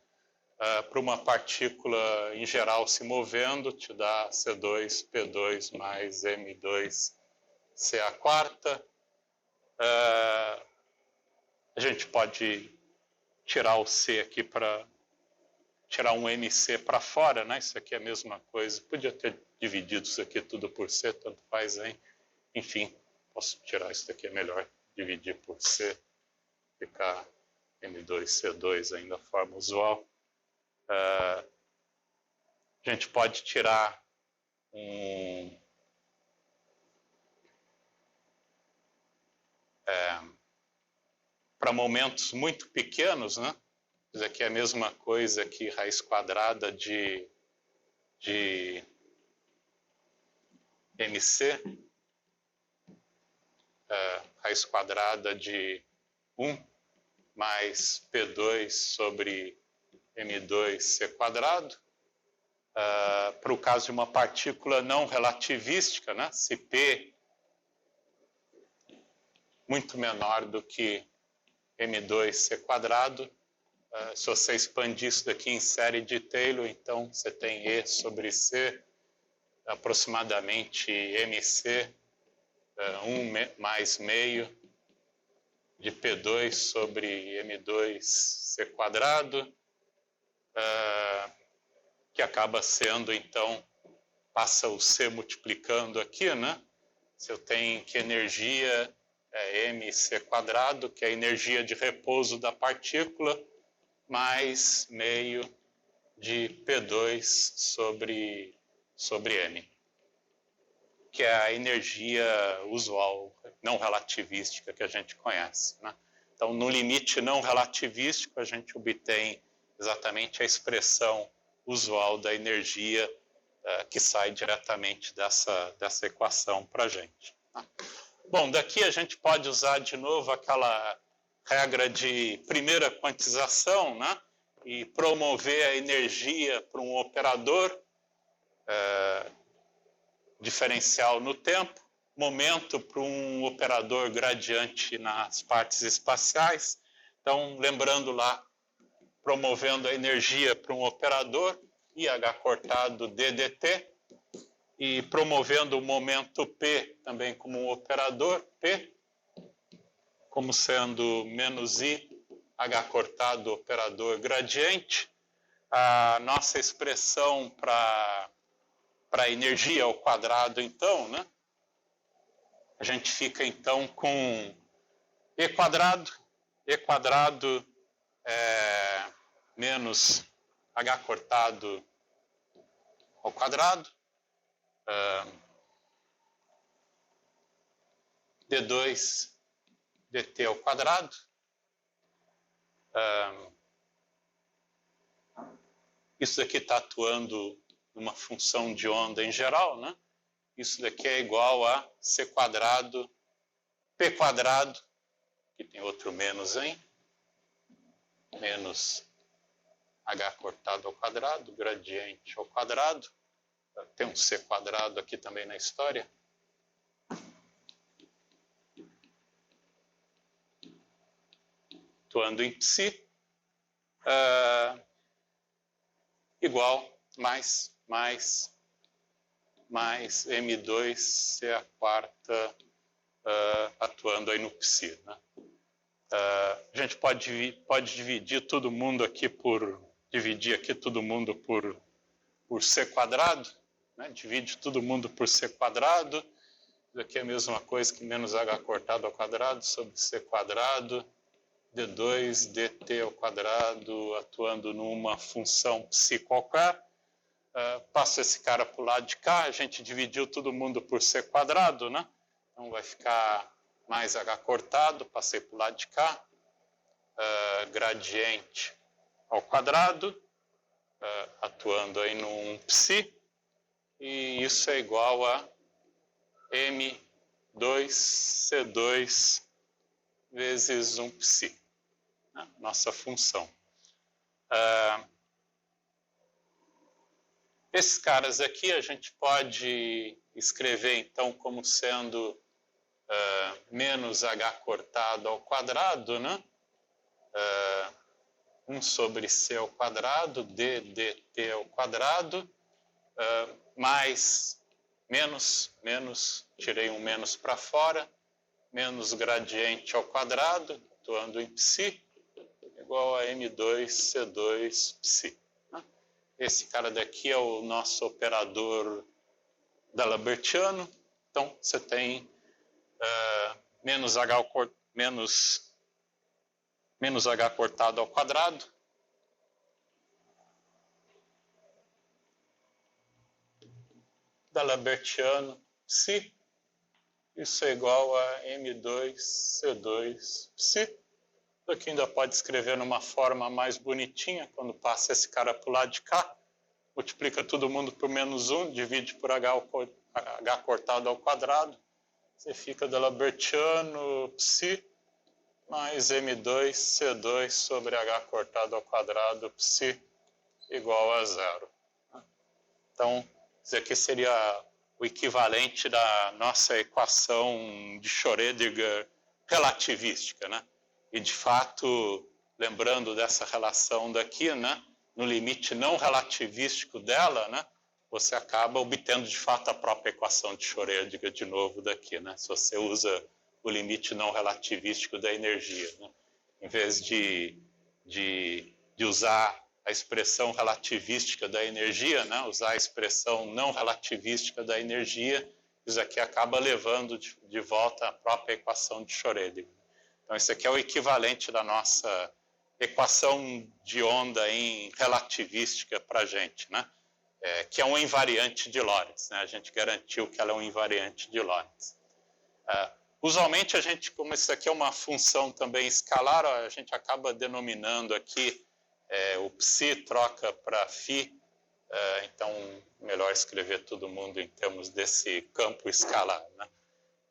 Para uma partícula em geral se movendo, te dá C2P2 mais M2C a quarta. A gente pode tirar o C aqui para tirar um MC para fora, né? Isso aqui é a mesma coisa. Podia ter dividido isso aqui tudo por C, tanto faz, hein? Enfim, posso tirar isso daqui, é melhor dividir por C, ficar M2C2 ainda a forma usual. A gente pode tirar para momentos muito pequenos, né? Isso aqui é a mesma coisa que raiz quadrada de MC, raiz quadrada de 1 mais P2 sobre M2C quadrado. Para o caso de uma partícula não relativística, né? Se P muito menor do que M2C quadrado, se você expandir isso daqui em série de Taylor, então você tem E sobre C, aproximadamente MC, 1 mais meio de P2 sobre M2C quadrado, que acaba sendo, então, passa o C multiplicando aqui, né? Se eu tenho que energia é mc quadrado, que é a energia de repouso da partícula, mais meio de P2 sobre M, que é a energia usual, não relativística, que a gente conhece, né? Então, no limite não relativístico, a gente obtém exatamente a expressão usual da energia que sai diretamente dessa equação para a gente. Tá? Bom, daqui a gente pode usar de novo aquela regra de primeira quantização, né? E promover a energia para um operador diferencial no tempo, momento para um operador gradiente nas partes espaciais. Então, lembrando lá, promovendo a energia para um operador, IH cortado DDT, e promovendo o momento P também como um operador, P, como sendo menos I, H cortado operador gradiente. A nossa expressão para energia ao quadrado, então, né? A gente fica, então, com E quadrado menos H cortado ao quadrado, d2 dt ao quadrado. Isso daqui está atuando numa função de onda em geral, né? Isso daqui é igual a c quadrado, p quadrado, que tem outro menos aí, menos h cortado ao quadrado, gradiente ao quadrado. Tem um c quadrado aqui também na história. Atuando em psi. Igual mais M2 é a quarta atuando aí no psi, né? A gente pode dividir todo mundo aqui por c quadrado, né? Divide todo mundo por c quadrado. Isso aqui é a mesma coisa que menos h cortado ao quadrado sobre c quadrado. d2 dt ao quadrado atuando numa função psi qualquer. Passo esse cara para o lado de cá, a gente dividiu todo mundo por c quadrado, né? Então vai ficar mais h cortado, passei para o lado de cá. Gradiente ao quadrado, atuando aí num psi. E isso é igual a M2C2 vezes 1 psi. Nossa função. Esses caras aqui a gente pode escrever então como sendo menos h cortado ao quadrado, né? 1 sobre c ao quadrado, d dt ao quadrado, mais menos, tirei um menos para fora, menos gradiente ao quadrado, atuando em psi, igual a M2C2 psi. Esse cara daqui é o nosso operador d'Alabertiano. Então, você tem menos h cortado ao quadrado. D'Alabertiano psi. Isso é igual a M2C2 psi. Isso aqui ainda pode escrever numa forma mais bonitinha, quando passa esse cara para o lado de cá. Multiplica todo mundo por menos 1, divide por h cortado ao quadrado. Você fica d'Alabertiano psi mais M2C2 sobre h cortado ao quadrado psi igual a 0. Então, isso aqui seria o equivalente da nossa equação de Schrödinger relativística, né? E, de fato, lembrando dessa relação daqui, né? No limite não relativístico dela, né? Você acaba obtendo, de fato, a própria equação de Schrödinger de novo daqui, né? Se você usa o limite não relativístico da energia, né? Em vez de usar a expressão relativística da energia, né? Usar a expressão não relativística da energia, isso aqui acaba levando de volta a própria equação de Schrödinger. Então, isso aqui é o equivalente da nossa equação de onda em relativística para a gente, né? Que é um invariante de Lorentz, né? A gente garantiu que ela é um invariante de Lorentz. Usualmente, a gente, como isso aqui é uma função também escalar, a gente acaba denominando aqui o psi troca para φ, então melhor escrever todo mundo em termos desse campo escalar, né?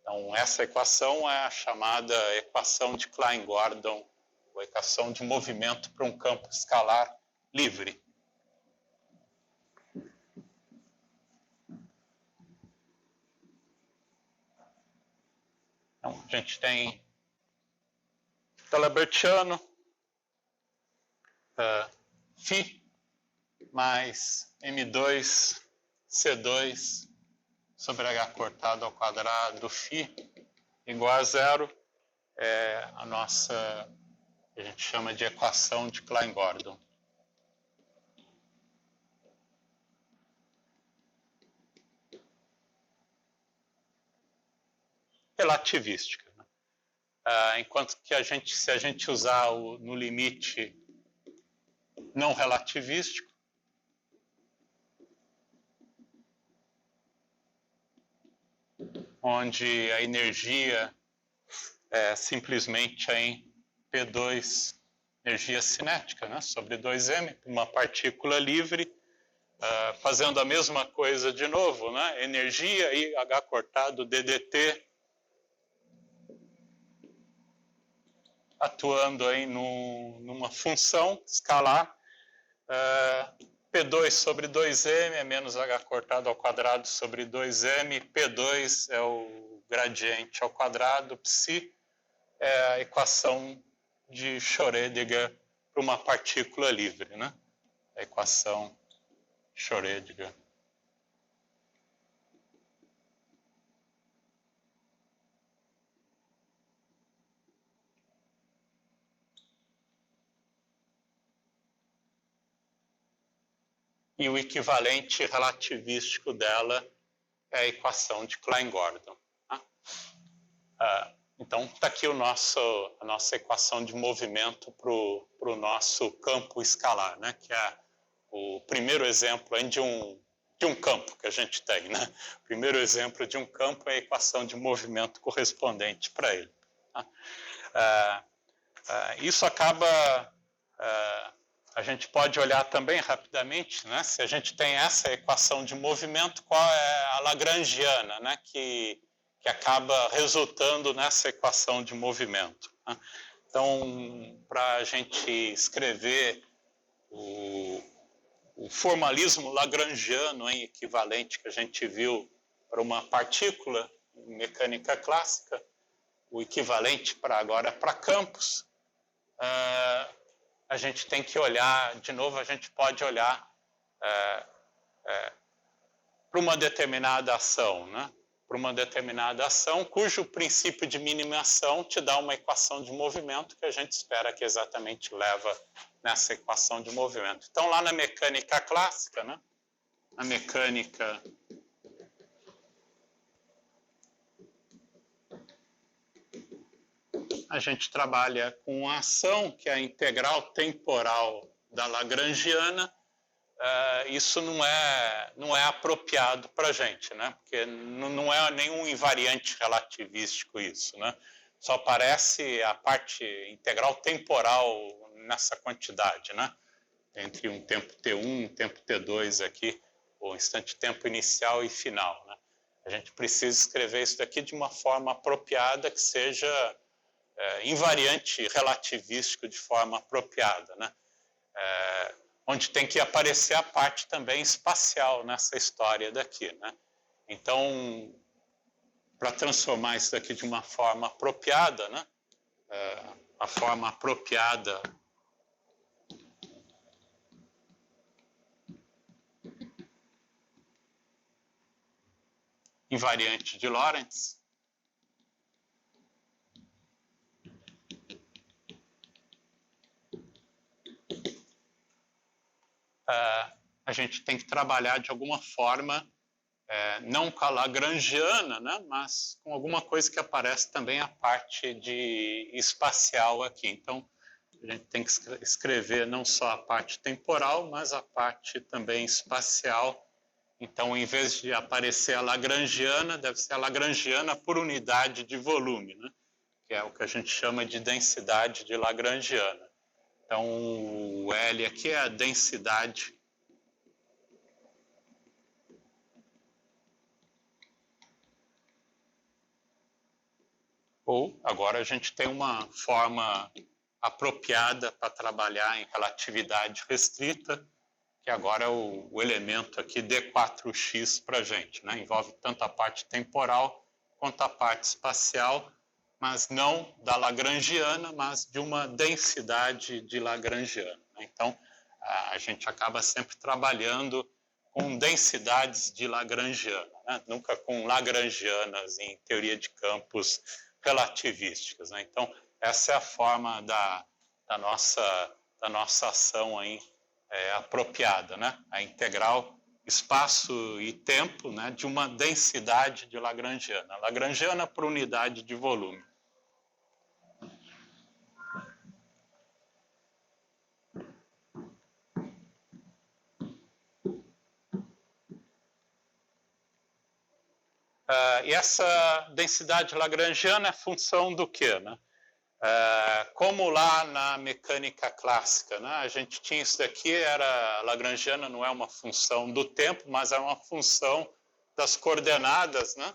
Então, essa equação é a chamada equação de Klein-Gordon, ou equação de movimento para um campo escalar livre. Então, a gente tem d'Alabertiano, φ mais M2C2 sobre h cortado ao quadrado φ igual a 0, é a nossa, a gente chama de equação de Klein-Gordon. Relativística, né? Enquanto que se a gente usar no limite não relativístico, onde a energia simplesmente em P2 energia cinética, né, sobre 2m, uma partícula livre, fazendo a mesma coisa de novo, né, energia e H cortado ddt, atuando aí numa função escalar, P2 sobre 2m é menos H cortado ao quadrado sobre 2m, P2 é o gradiente ao quadrado, psi é a equação de Schrödinger para uma partícula livre, né? A equação Schrödinger. E o equivalente relativístico dela é a equação de Klein-Gordon. Então, está aqui a nossa equação de movimento para o nosso campo escalar, né? Que é o primeiro exemplo de um campo que a gente tem, né? O primeiro exemplo de um campo é a equação de movimento correspondente para ele. Isso acaba... a gente pode olhar também rapidamente, né? Se a gente tem essa equação de movimento, qual é a lagrangiana, né? Que acaba resultando nessa equação de movimento, né? Então, para a gente escrever o formalismo lagrangiano equivalente que a gente viu para uma partícula em mecânica clássica, o equivalente agora para campos, a gente tem que olhar, de novo, a gente pode olhar para uma determinada ação, né? Para uma determinada ação, cujo princípio de minimação te dá uma equação de movimento que a gente espera que exatamente leva nessa equação de movimento. Então, lá na mecânica clássica, né? A mecânica a gente trabalha com a ação, que é a integral temporal da lagrangiana. Isso não é apropriado para a gente, né? Porque não é nenhum invariante relativístico isso, né? Só aparece a parte integral temporal nessa quantidade, né? Entre um tempo t1 e um tempo t2 aqui, o instante-tempo inicial e final, né? A gente precisa escrever isso daqui de uma forma apropriada que seja invariante relativístico de forma apropriada, né? Onde tem que aparecer a parte também espacial nessa história daqui, né? Então, para transformar isso daqui de uma forma apropriada, né? A forma apropriada invariante de Lorentz, a gente tem que trabalhar de alguma forma, não com a lagrangiana, né, mas com alguma coisa que aparece também a parte de espacial aqui. Então, a gente tem que escrever não só a parte temporal, mas a parte também espacial. Então, em vez de aparecer a lagrangiana, deve ser a lagrangiana por unidade de volume, né, que é o que a gente chama de densidade de lagrangiana. Então, o L aqui é a densidade ou agora a gente tem uma forma apropriada para trabalhar em relatividade restrita, que agora é o elemento aqui D4x para a gente, né? Envolve tanto a parte temporal quanto a parte espacial, mas não da lagrangiana, mas de uma densidade de lagrangiana. Então, a gente acaba sempre trabalhando com densidades de lagrangiana, né? Nunca com lagrangianas em teoria de campos relativísticas, né? Então, essa é a forma da nossa ação aí, apropriada, né? A integral espaço e tempo, né, de uma densidade de lagrangiana. Lagrangiana por unidade de volume. E essa densidade lagrangiana é função do quê, né? Como lá na mecânica clássica, né? A gente tinha isso daqui, era lagrangiana, não é uma função do tempo, mas é uma função das coordenadas, né?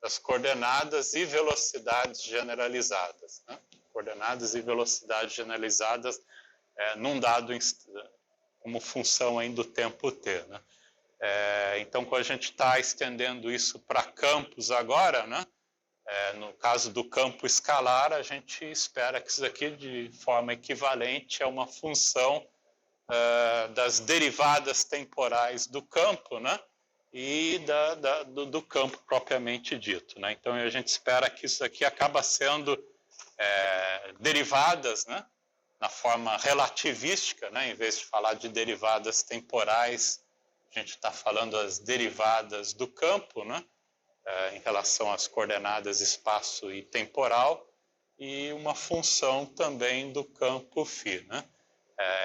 Das coordenadas e velocidades generalizadas, né? Coordenadas e velocidades generalizadas num dado como função aí do tempo t, né? Então, quando a gente está estendendo isso para campos agora, né? No caso do campo escalar, a gente espera que isso aqui, de forma equivalente, é uma função das derivadas temporais do campo, né? E do campo propriamente dito, né? Então, a gente espera que isso aqui acaba sendo derivadas, né? Na forma relativística, né? Em vez de falar de derivadas temporais, a gente está falando das derivadas do campo, né? Em relação às coordenadas espaço e temporal, e uma função também do campo φ, né?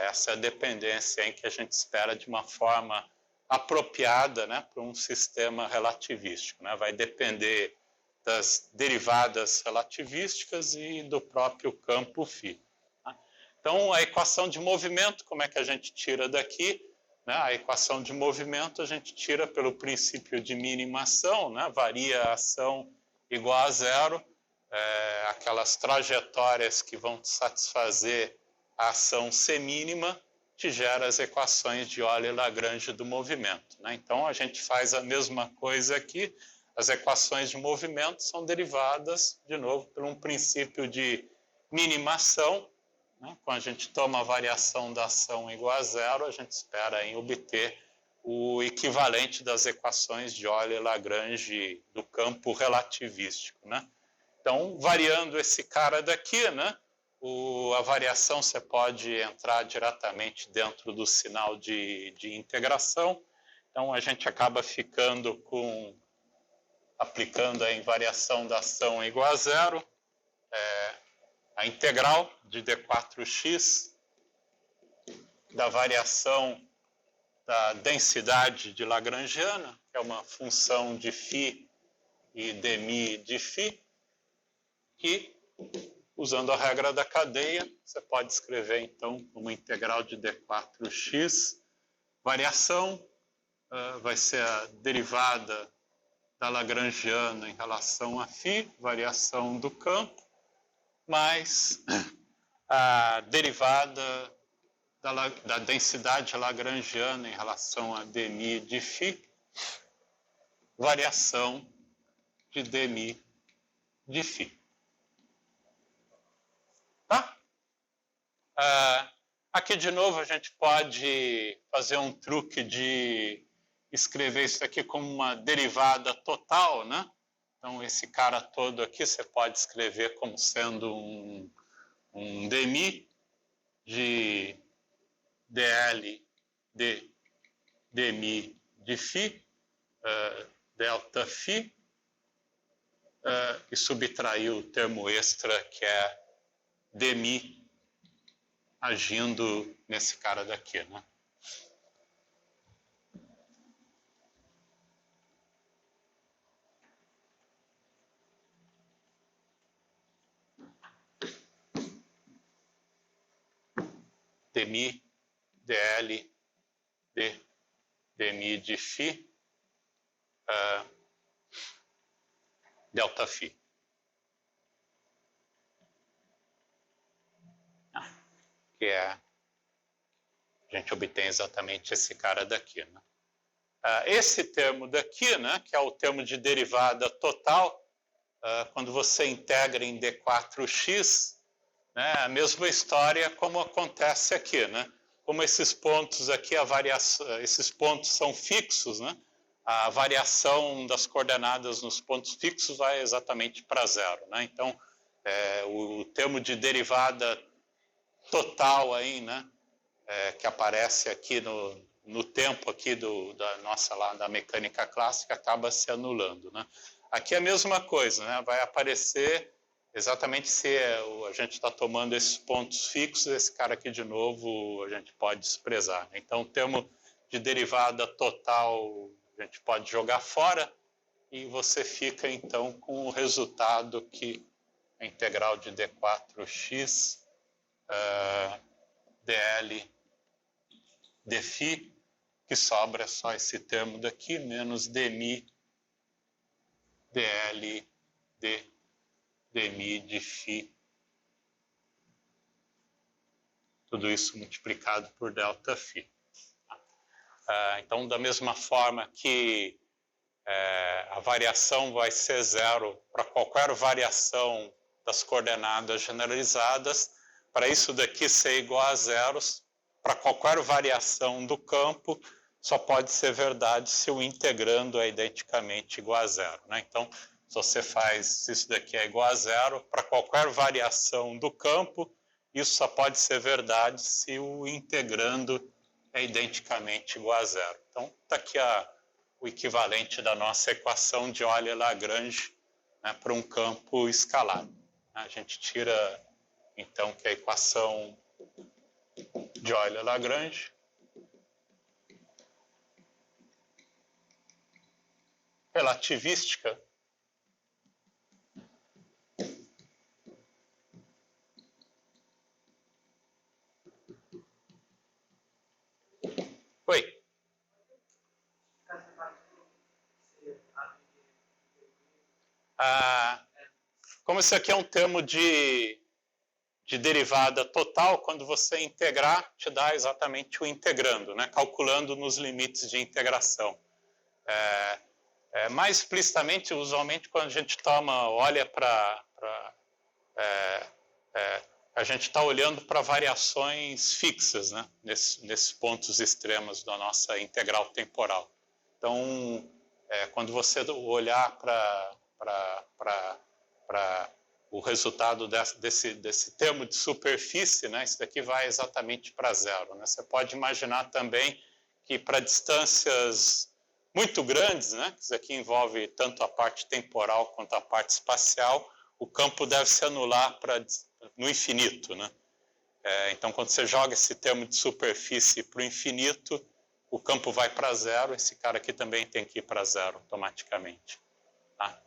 Essa é a dependência em que a gente espera de uma forma apropriada, né, para um sistema relativístico, né? Vai depender das derivadas relativísticas e do próprio campo φ. Tá? Então, a equação de movimento, como é que a gente tira daqui? Né? A equação de movimento a gente tira pelo princípio de minimação, né? Varia a ação igual a zero, aquelas trajetórias que vão satisfazer a ação C mínima te gera as equações de Euler-Lagrange do movimento, né? Então, a gente faz a mesma coisa aqui, as equações de movimento são derivadas, de novo, por um princípio de minimação, né? Quando a gente toma a variação da ação igual a zero, a gente espera em obter o equivalente das equações de Euler-Lagrange do campo relativístico, né? Então, variando esse cara daqui, né? A variação você pode entrar diretamente dentro do sinal de integração. Então, a gente acaba ficando aplicando a invariação da ação igual a zero, a integral de d4x da variação da densidade de Lagrangiana, que é uma função de φ e dmi de φ, que, usando a regra da cadeia, você pode escrever, então, uma integral de d4x, variação, vai ser a derivada da Lagrangiana em relação a φ, variação do campo, mais a derivada da densidade lagrangiana em relação a dmi de φ, variação de dmi de φ. Tá? Aqui, de novo, a gente pode fazer um truque de escrever isso aqui como uma derivada total, né? Então, esse cara todo aqui você pode escrever como sendo um dmi de dl de dmi de φ, delta φ, e subtrair o termo extra que é dmi agindo nesse cara daqui, né? dmi dl de dmi de φ, delta φ. Que a gente obtém exatamente esse cara daqui, né? Esse termo daqui, né, que é o termo de derivada total, quando você integra em d4x, né, a mesma história como acontece aqui, né? Como esses pontos aqui, esses pontos são fixos, né? A variação das coordenadas nos pontos fixos vai exatamente para zero, né? Então, o termo de derivada total aí, né? Que aparece aqui no tempo aqui da nossa lá da mecânica clássica acaba se anulando, né? Aqui é a mesma coisa, né? Vai aparecer exatamente se a gente está tomando esses pontos fixos, esse cara aqui de novo a gente pode desprezar. Então, o termo de derivada total a gente pode jogar fora e você fica então com o resultado que a integral de d4x dl dφ, que sobra só esse termo daqui, menos dmi dl dmi dφ. Tudo isso multiplicado por ΔΦ. Então, da mesma forma que a variação vai ser zero para qualquer variação das coordenadas generalizadas, para isso daqui ser igual a zeros, para qualquer variação do campo, só pode ser verdade se o integrando é identicamente igual a zero, né? Então, se você faz isso daqui é igual a zero, para qualquer variação do campo, isso só pode ser verdade se o integrando é identicamente igual a zero. Então, está aqui o equivalente da nossa equação de Euler-Lagrange, né, para um campo escalar. A gente tira, então, que a equação de Euler-Lagrange relativística Oi. Como isso aqui é um termo de derivada total, quando você integrar, te dá exatamente o integrando, né? Calculando nos limites de integração. Mais explicitamente, usualmente, quando a gente olha para... a gente está olhando para variações fixas, né? Nesses pontos extremos da nossa integral temporal. Então, quando você olhar para o resultado desse termo de superfície, né, isso daqui vai exatamente para zero, né? Você pode imaginar também que para distâncias muito grandes, né, isso aqui envolve tanto a parte temporal quanto a parte espacial, o campo deve se anular no infinito, né? Então, quando você joga esse termo de superfície para o infinito, o campo vai para zero, esse cara aqui também tem que ir para zero automaticamente. Tá?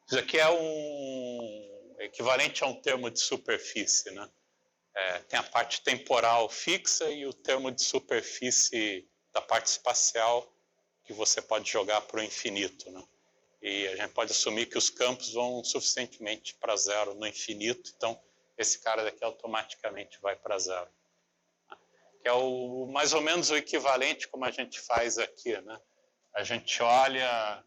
Isso aqui é um equivalente a um termo de superfície, né? Tem a parte temporal fixa e o termo de superfície da parte espacial que você pode jogar para o infinito, né? E a gente pode assumir que os campos vão suficientemente para zero no infinito, então esse cara daqui automaticamente vai para zero. Que é mais ou menos o equivalente como a gente faz aqui, né? A gente olha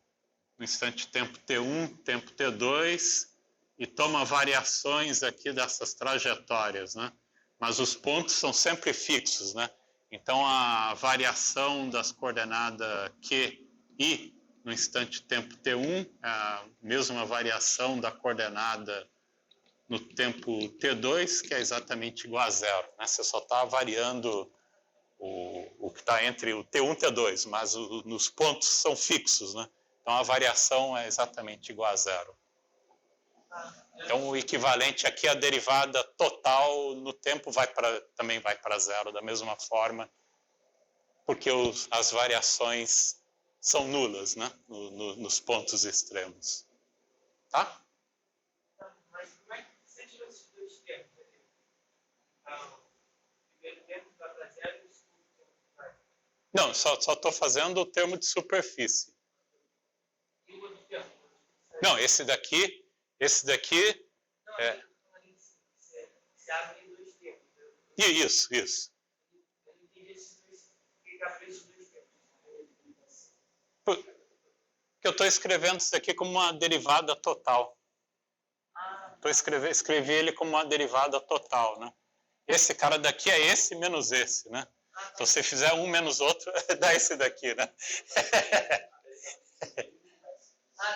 no instante tempo t1, tempo t2 e toma variações aqui dessas trajetórias, né? Mas os pontos são sempre fixos, né? Então a variação das coordenadas Q, I no instante tempo t1 é a mesma variação da coordenada no tempo t2, que é exatamente igual a zero, né? Você só está variando o que está entre o t1 e o t2, mas nos pontos são fixos, né? Então a variação é exatamente igual a zero. Então o equivalente aqui à derivada total no tempo também vai para zero da mesma forma, porque as variações são nulas, né? Nos pontos extremos. Tá? Mas como é que você tirou esses dois termos? O primeiro termo vai para zero e o segundo termo vai. Não, só estou fazendo o termo de superfície. E o outro termo? Não, esse daqui não, é... Você abre em dois termos. Isso. Eu não entendi esses dois, ficar para esses dois termos. Porque eu estou escrevendo isso aqui como uma derivada total. Escrevi ele como uma derivada total, né? Esse cara daqui é esse menos esse, né? Se você fizer um menos outro, dá esse daqui, né?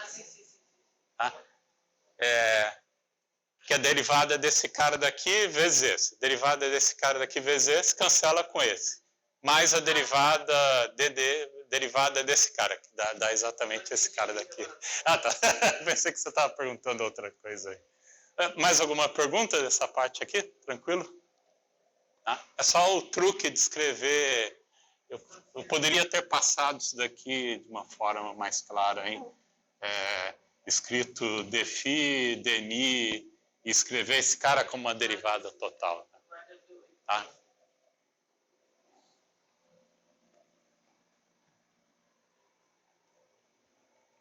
Sim. Tá? Que a derivada desse cara daqui vezes esse. Derivada desse cara daqui vezes esse, cancela com esse. Mais a derivada derivada desse cara, que dá exatamente esse cara daqui. Ah, tá. Pensei que você estava perguntando outra coisa aí. Mais alguma pergunta dessa parte aqui? Tranquilo? Tá? É só o truque de escrever Eu poderia ter passado isso daqui de uma forma mais clara, hein? Escrito defi, demi, e escrever esse cara como uma derivada total. Tá?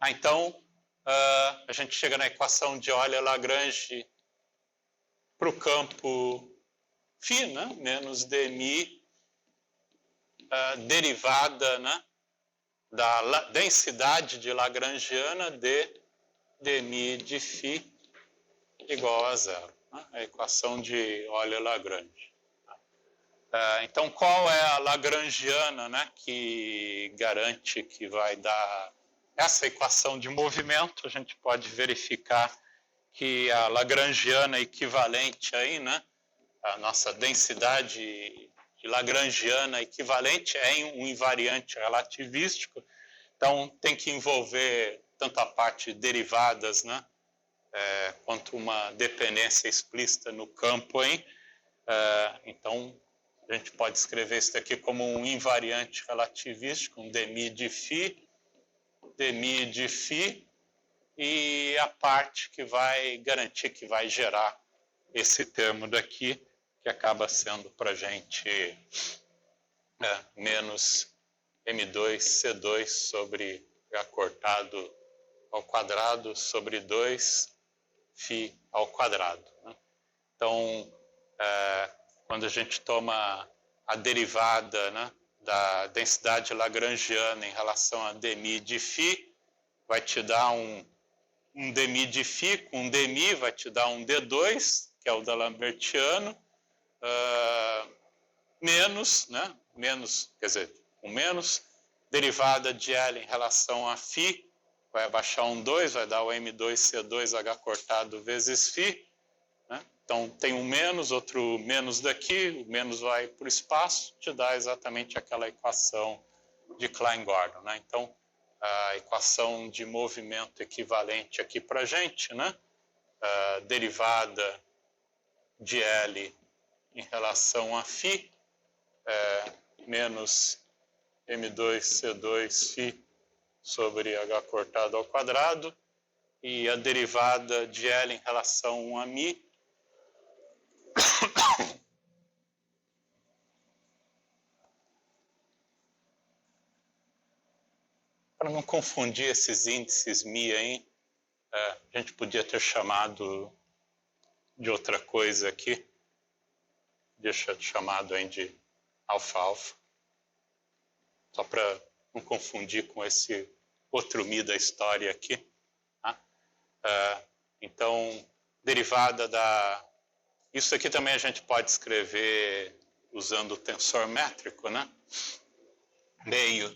Então, a gente chega na equação de Euler-Lagrange para o campo φ, né? Menos dmi, derivada, né? Da densidade de Lagrangiana de dmi de φ igual a zero. Né? A equação de Euler-Lagrange. Então, qual é a Lagrangiana, né, que garante que vai dar essa equação de movimento? A gente pode verificar que a Lagrangiana equivalente aí, né, a nossa densidade de Lagrangiana equivalente é um invariante relativístico. Então, tem que envolver tanto a parte de derivadas, né, quanto uma dependência explícita no campo, hein? Então, a gente pode escrever isso aqui como um invariante relativístico, um dmi de φ, e a parte que vai garantir que vai gerar esse termo daqui, que acaba sendo para a gente menos m2c2 sobre h cortado ao quadrado sobre 2φ ao quadrado. Né? Então, quando a gente toma a derivada, né, da densidade lagrangiana em relação a dmi de φ, vai te dar um dmi de φ com um dmi, vai te dar um d2, que é o da Lambertiano, menos, né, quer dizer, um menos, derivada de L em relação a φ, vai abaixar um 2, vai dar o m2c2h cortado vezes φ. Então, tem um menos, outro menos daqui, o menos vai para o espaço, te dá exatamente aquela equação de Klein-Gordon. Né? Então, a equação de movimento equivalente aqui para a gente, né? A derivada de L em relação a φ, menos m2c2φ sobre h cortado ao quadrado, e a derivada de L em relação a μ, para não confundir esses índices μ aí, a gente podia ter chamado de outra coisa aqui, deixa chamado aí de alfa-alfa, só para não confundir com esse outro μ da história aqui. Tá? Então, derivada da... Isso aqui também a gente pode escrever usando o tensor métrico, né? Meio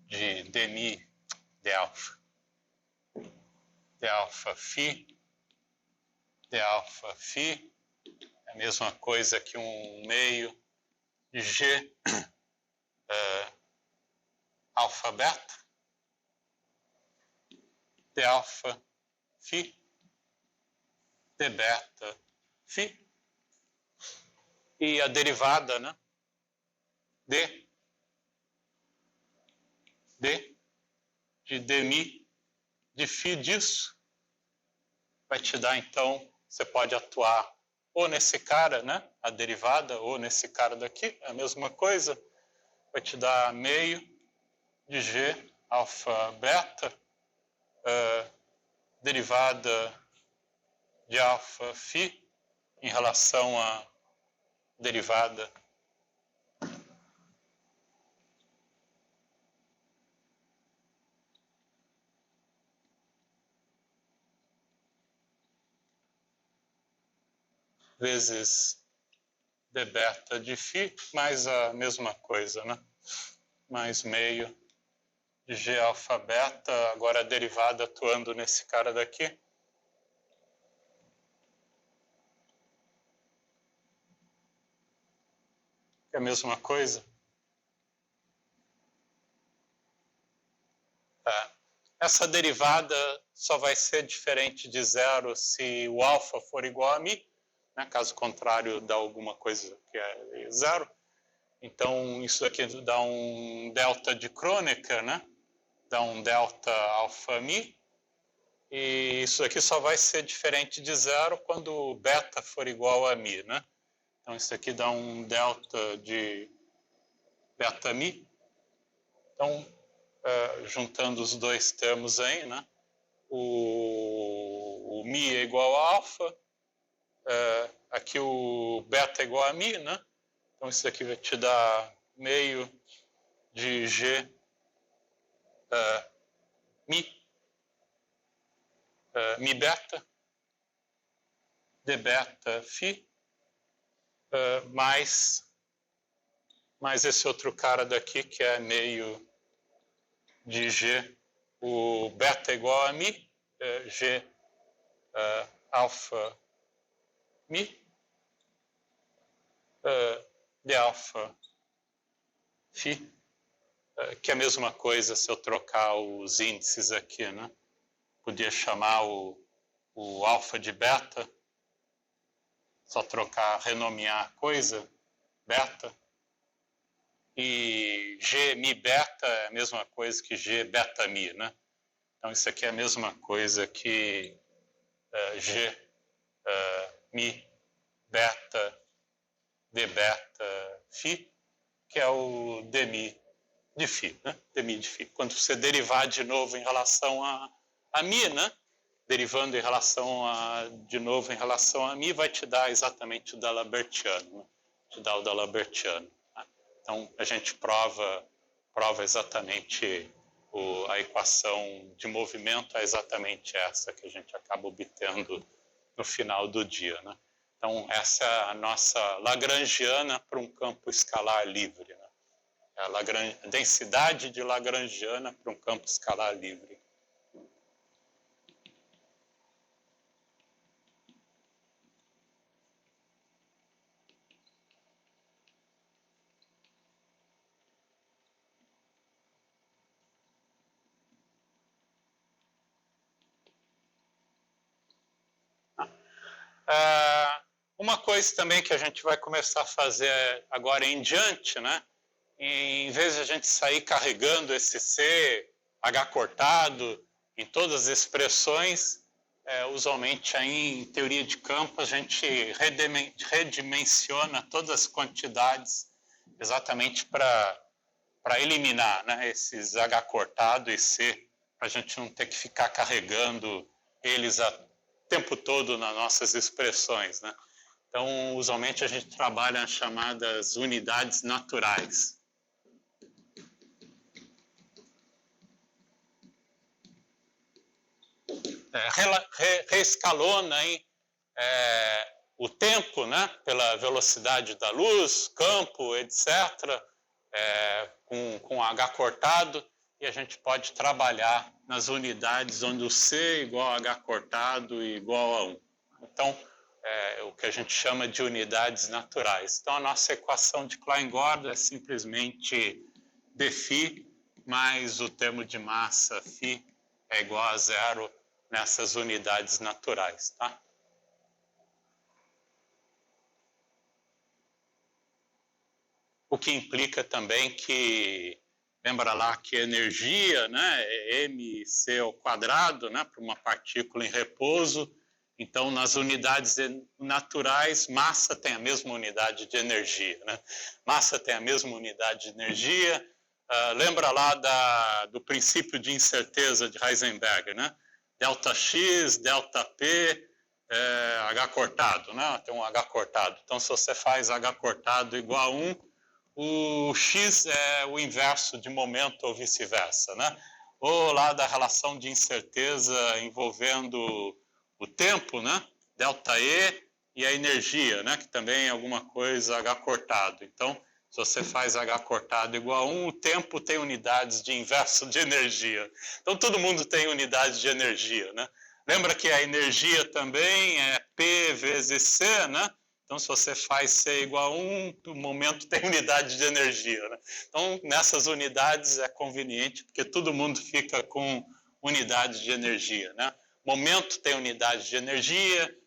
de dmi de alfa φ, de alfa φ, é a mesma coisa que um meio de g alfa beta, de alfa φ, de beta φ, e a derivada, né, de dmi de φ disso vai te dar, então, você pode atuar ou nesse cara, né, a derivada, ou nesse cara daqui, é a mesma coisa, vai te dar meio de g alfa beta, derivada de alfa φ em relação à derivada vezes d beta de φ, mais a mesma coisa, né? Mais meio de g alfa beta, agora a derivada atuando nesse cara daqui. É a mesma coisa. Essa derivada só vai ser diferente de zero se o alfa for igual a μ, né? Caso contrário, dá alguma coisa que é zero. Então, isso aqui dá um delta de Kronecker, né? Dá um delta alfa mi. E isso aqui só vai ser diferente de zero quando o beta for igual a mi, né? Então, isso aqui dá um delta de beta mi. Então, juntando os dois termos aí, né? O mi é igual a alfa. Aqui o beta é igual a mi, né? Então, isso aqui vai te dar meio de G mi beta, d beta phi, mais esse outro cara daqui, que é meio de G, o beta é igual a mi, G alfa mi, de alfa phi, que é a mesma coisa se eu trocar os índices aqui, né? Podia chamar o alfa de beta, só trocar, renomear a coisa, beta, e G mi beta é a mesma coisa que G beta mi, né? Então, isso aqui é a mesma coisa que G mi beta d beta phi, que é o d mi de phi, né? D mi de phi. Quando você derivar de novo em relação a mi, né? Derivando de novo em relação a mi, vai te dar exatamente o D'Alabertiano, né? Te dá o D'Alabertiano. Né? Então, a gente prova exatamente a equação de movimento é exatamente essa que a gente acaba obtendo no final do dia, né? Então, essa é a nossa lagrangiana para um campo escalar livre, né? É a densidade de lagrangiana para um campo escalar livre. Uma coisa também que a gente vai começar a fazer agora em diante, né? Em vez de a gente sair carregando esse C, H cortado, em todas as expressões, usualmente aí em teoria de campo a gente redimensiona todas as quantidades exatamente para eliminar, né, esses H cortado e C, para a gente não ter que ficar carregando eles o tempo todo nas nossas expressões, né? Então, usualmente a gente trabalha as chamadas unidades naturais. Reescalona aí, o tempo, né, pela velocidade da luz, campo, etc., com H cortado, e a gente pode trabalhar nas unidades onde o C é igual a H cortado e igual a 1. Então, o que a gente chama de unidades naturais. Então, a nossa equação de Klein-Gordon é simplesmente dφ mais o termo de massa φ é igual a zero nessas unidades naturais, tá? O que implica também que, lembra lá que energia, né, é mc ao quadrado, né, para uma partícula em repouso. Então, nas unidades naturais, massa tem a mesma unidade de energia, né? Massa tem a mesma unidade de energia. Lembra lá do princípio de incerteza de Heisenberg, né? Delta X, delta P, H cortado, né? Tem um H cortado. Então, se você faz H cortado igual a 1, o X é o inverso de momento ou vice-versa, né? Ou lá da relação de incerteza envolvendo o tempo, né? Delta E a energia, né? Que também é alguma coisa H cortado. Então, se você faz H cortado igual a 1, o tempo tem unidades de inverso de energia. Então, todo mundo tem unidades de energia, né? Lembra que a energia também é P vezes C, né? Então, se você faz C igual a 1, o momento tem unidade de energia, né? Então, nessas unidades é conveniente, porque todo mundo fica com unidade de energia, né? Momento tem unidade de energia,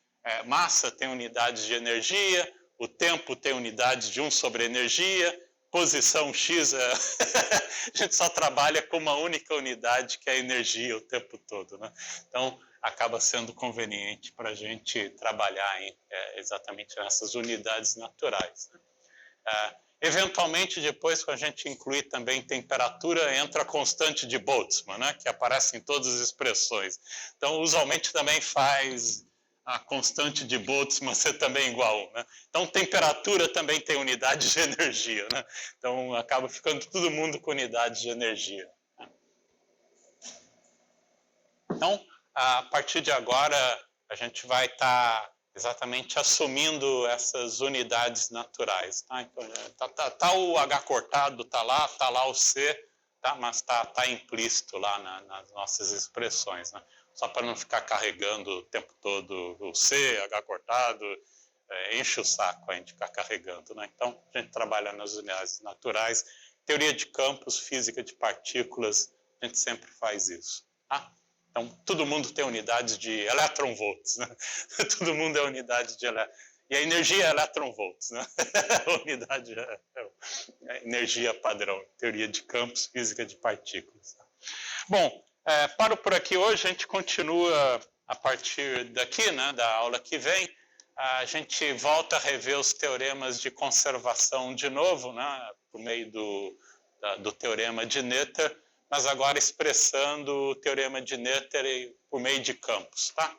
massa tem unidades de energia, o tempo tem unidades de 1 sobre energia, posição X, a gente só trabalha com uma única unidade, que é a energia, o tempo todo, né? Então, acaba sendo conveniente para a gente trabalhar exatamente nessas unidades naturais, né? Eventualmente, depois, quando a gente incluir também temperatura, entra a constante de Boltzmann, né, que aparece em todas as expressões. Então, usualmente também faz a constante de Boltzmann ser também igual a 1, né? Então, temperatura também tem unidade de energia, né? Então, acaba ficando todo mundo com unidade de energia, né? Então, a partir de agora, a gente vai estar exatamente assumindo essas unidades naturais, tá? Então, tá o H cortado, tá lá o C, tá? Mas tá implícito lá nas nossas expressões, né? Só para não ficar carregando o tempo todo o C, H cortado, enche o saco a gente ficar carregando, né? Então, a gente trabalha nas unidades naturais. Teoria de campos, física de partículas, a gente sempre faz isso, tá? Então, todo mundo tem unidades de eletronvolts, né? Todo mundo é unidade de e a energia é eletronvolts, né? A unidade é energia padrão, teoria de campos, física de partículas. Bom, paro por aqui hoje, a gente continua a partir daqui, né, da aula que vem. A gente volta a rever os teoremas de conservação de novo, né, por meio do teorema de Noether, mas agora expressando o teorema de Noether por meio de campos, tá?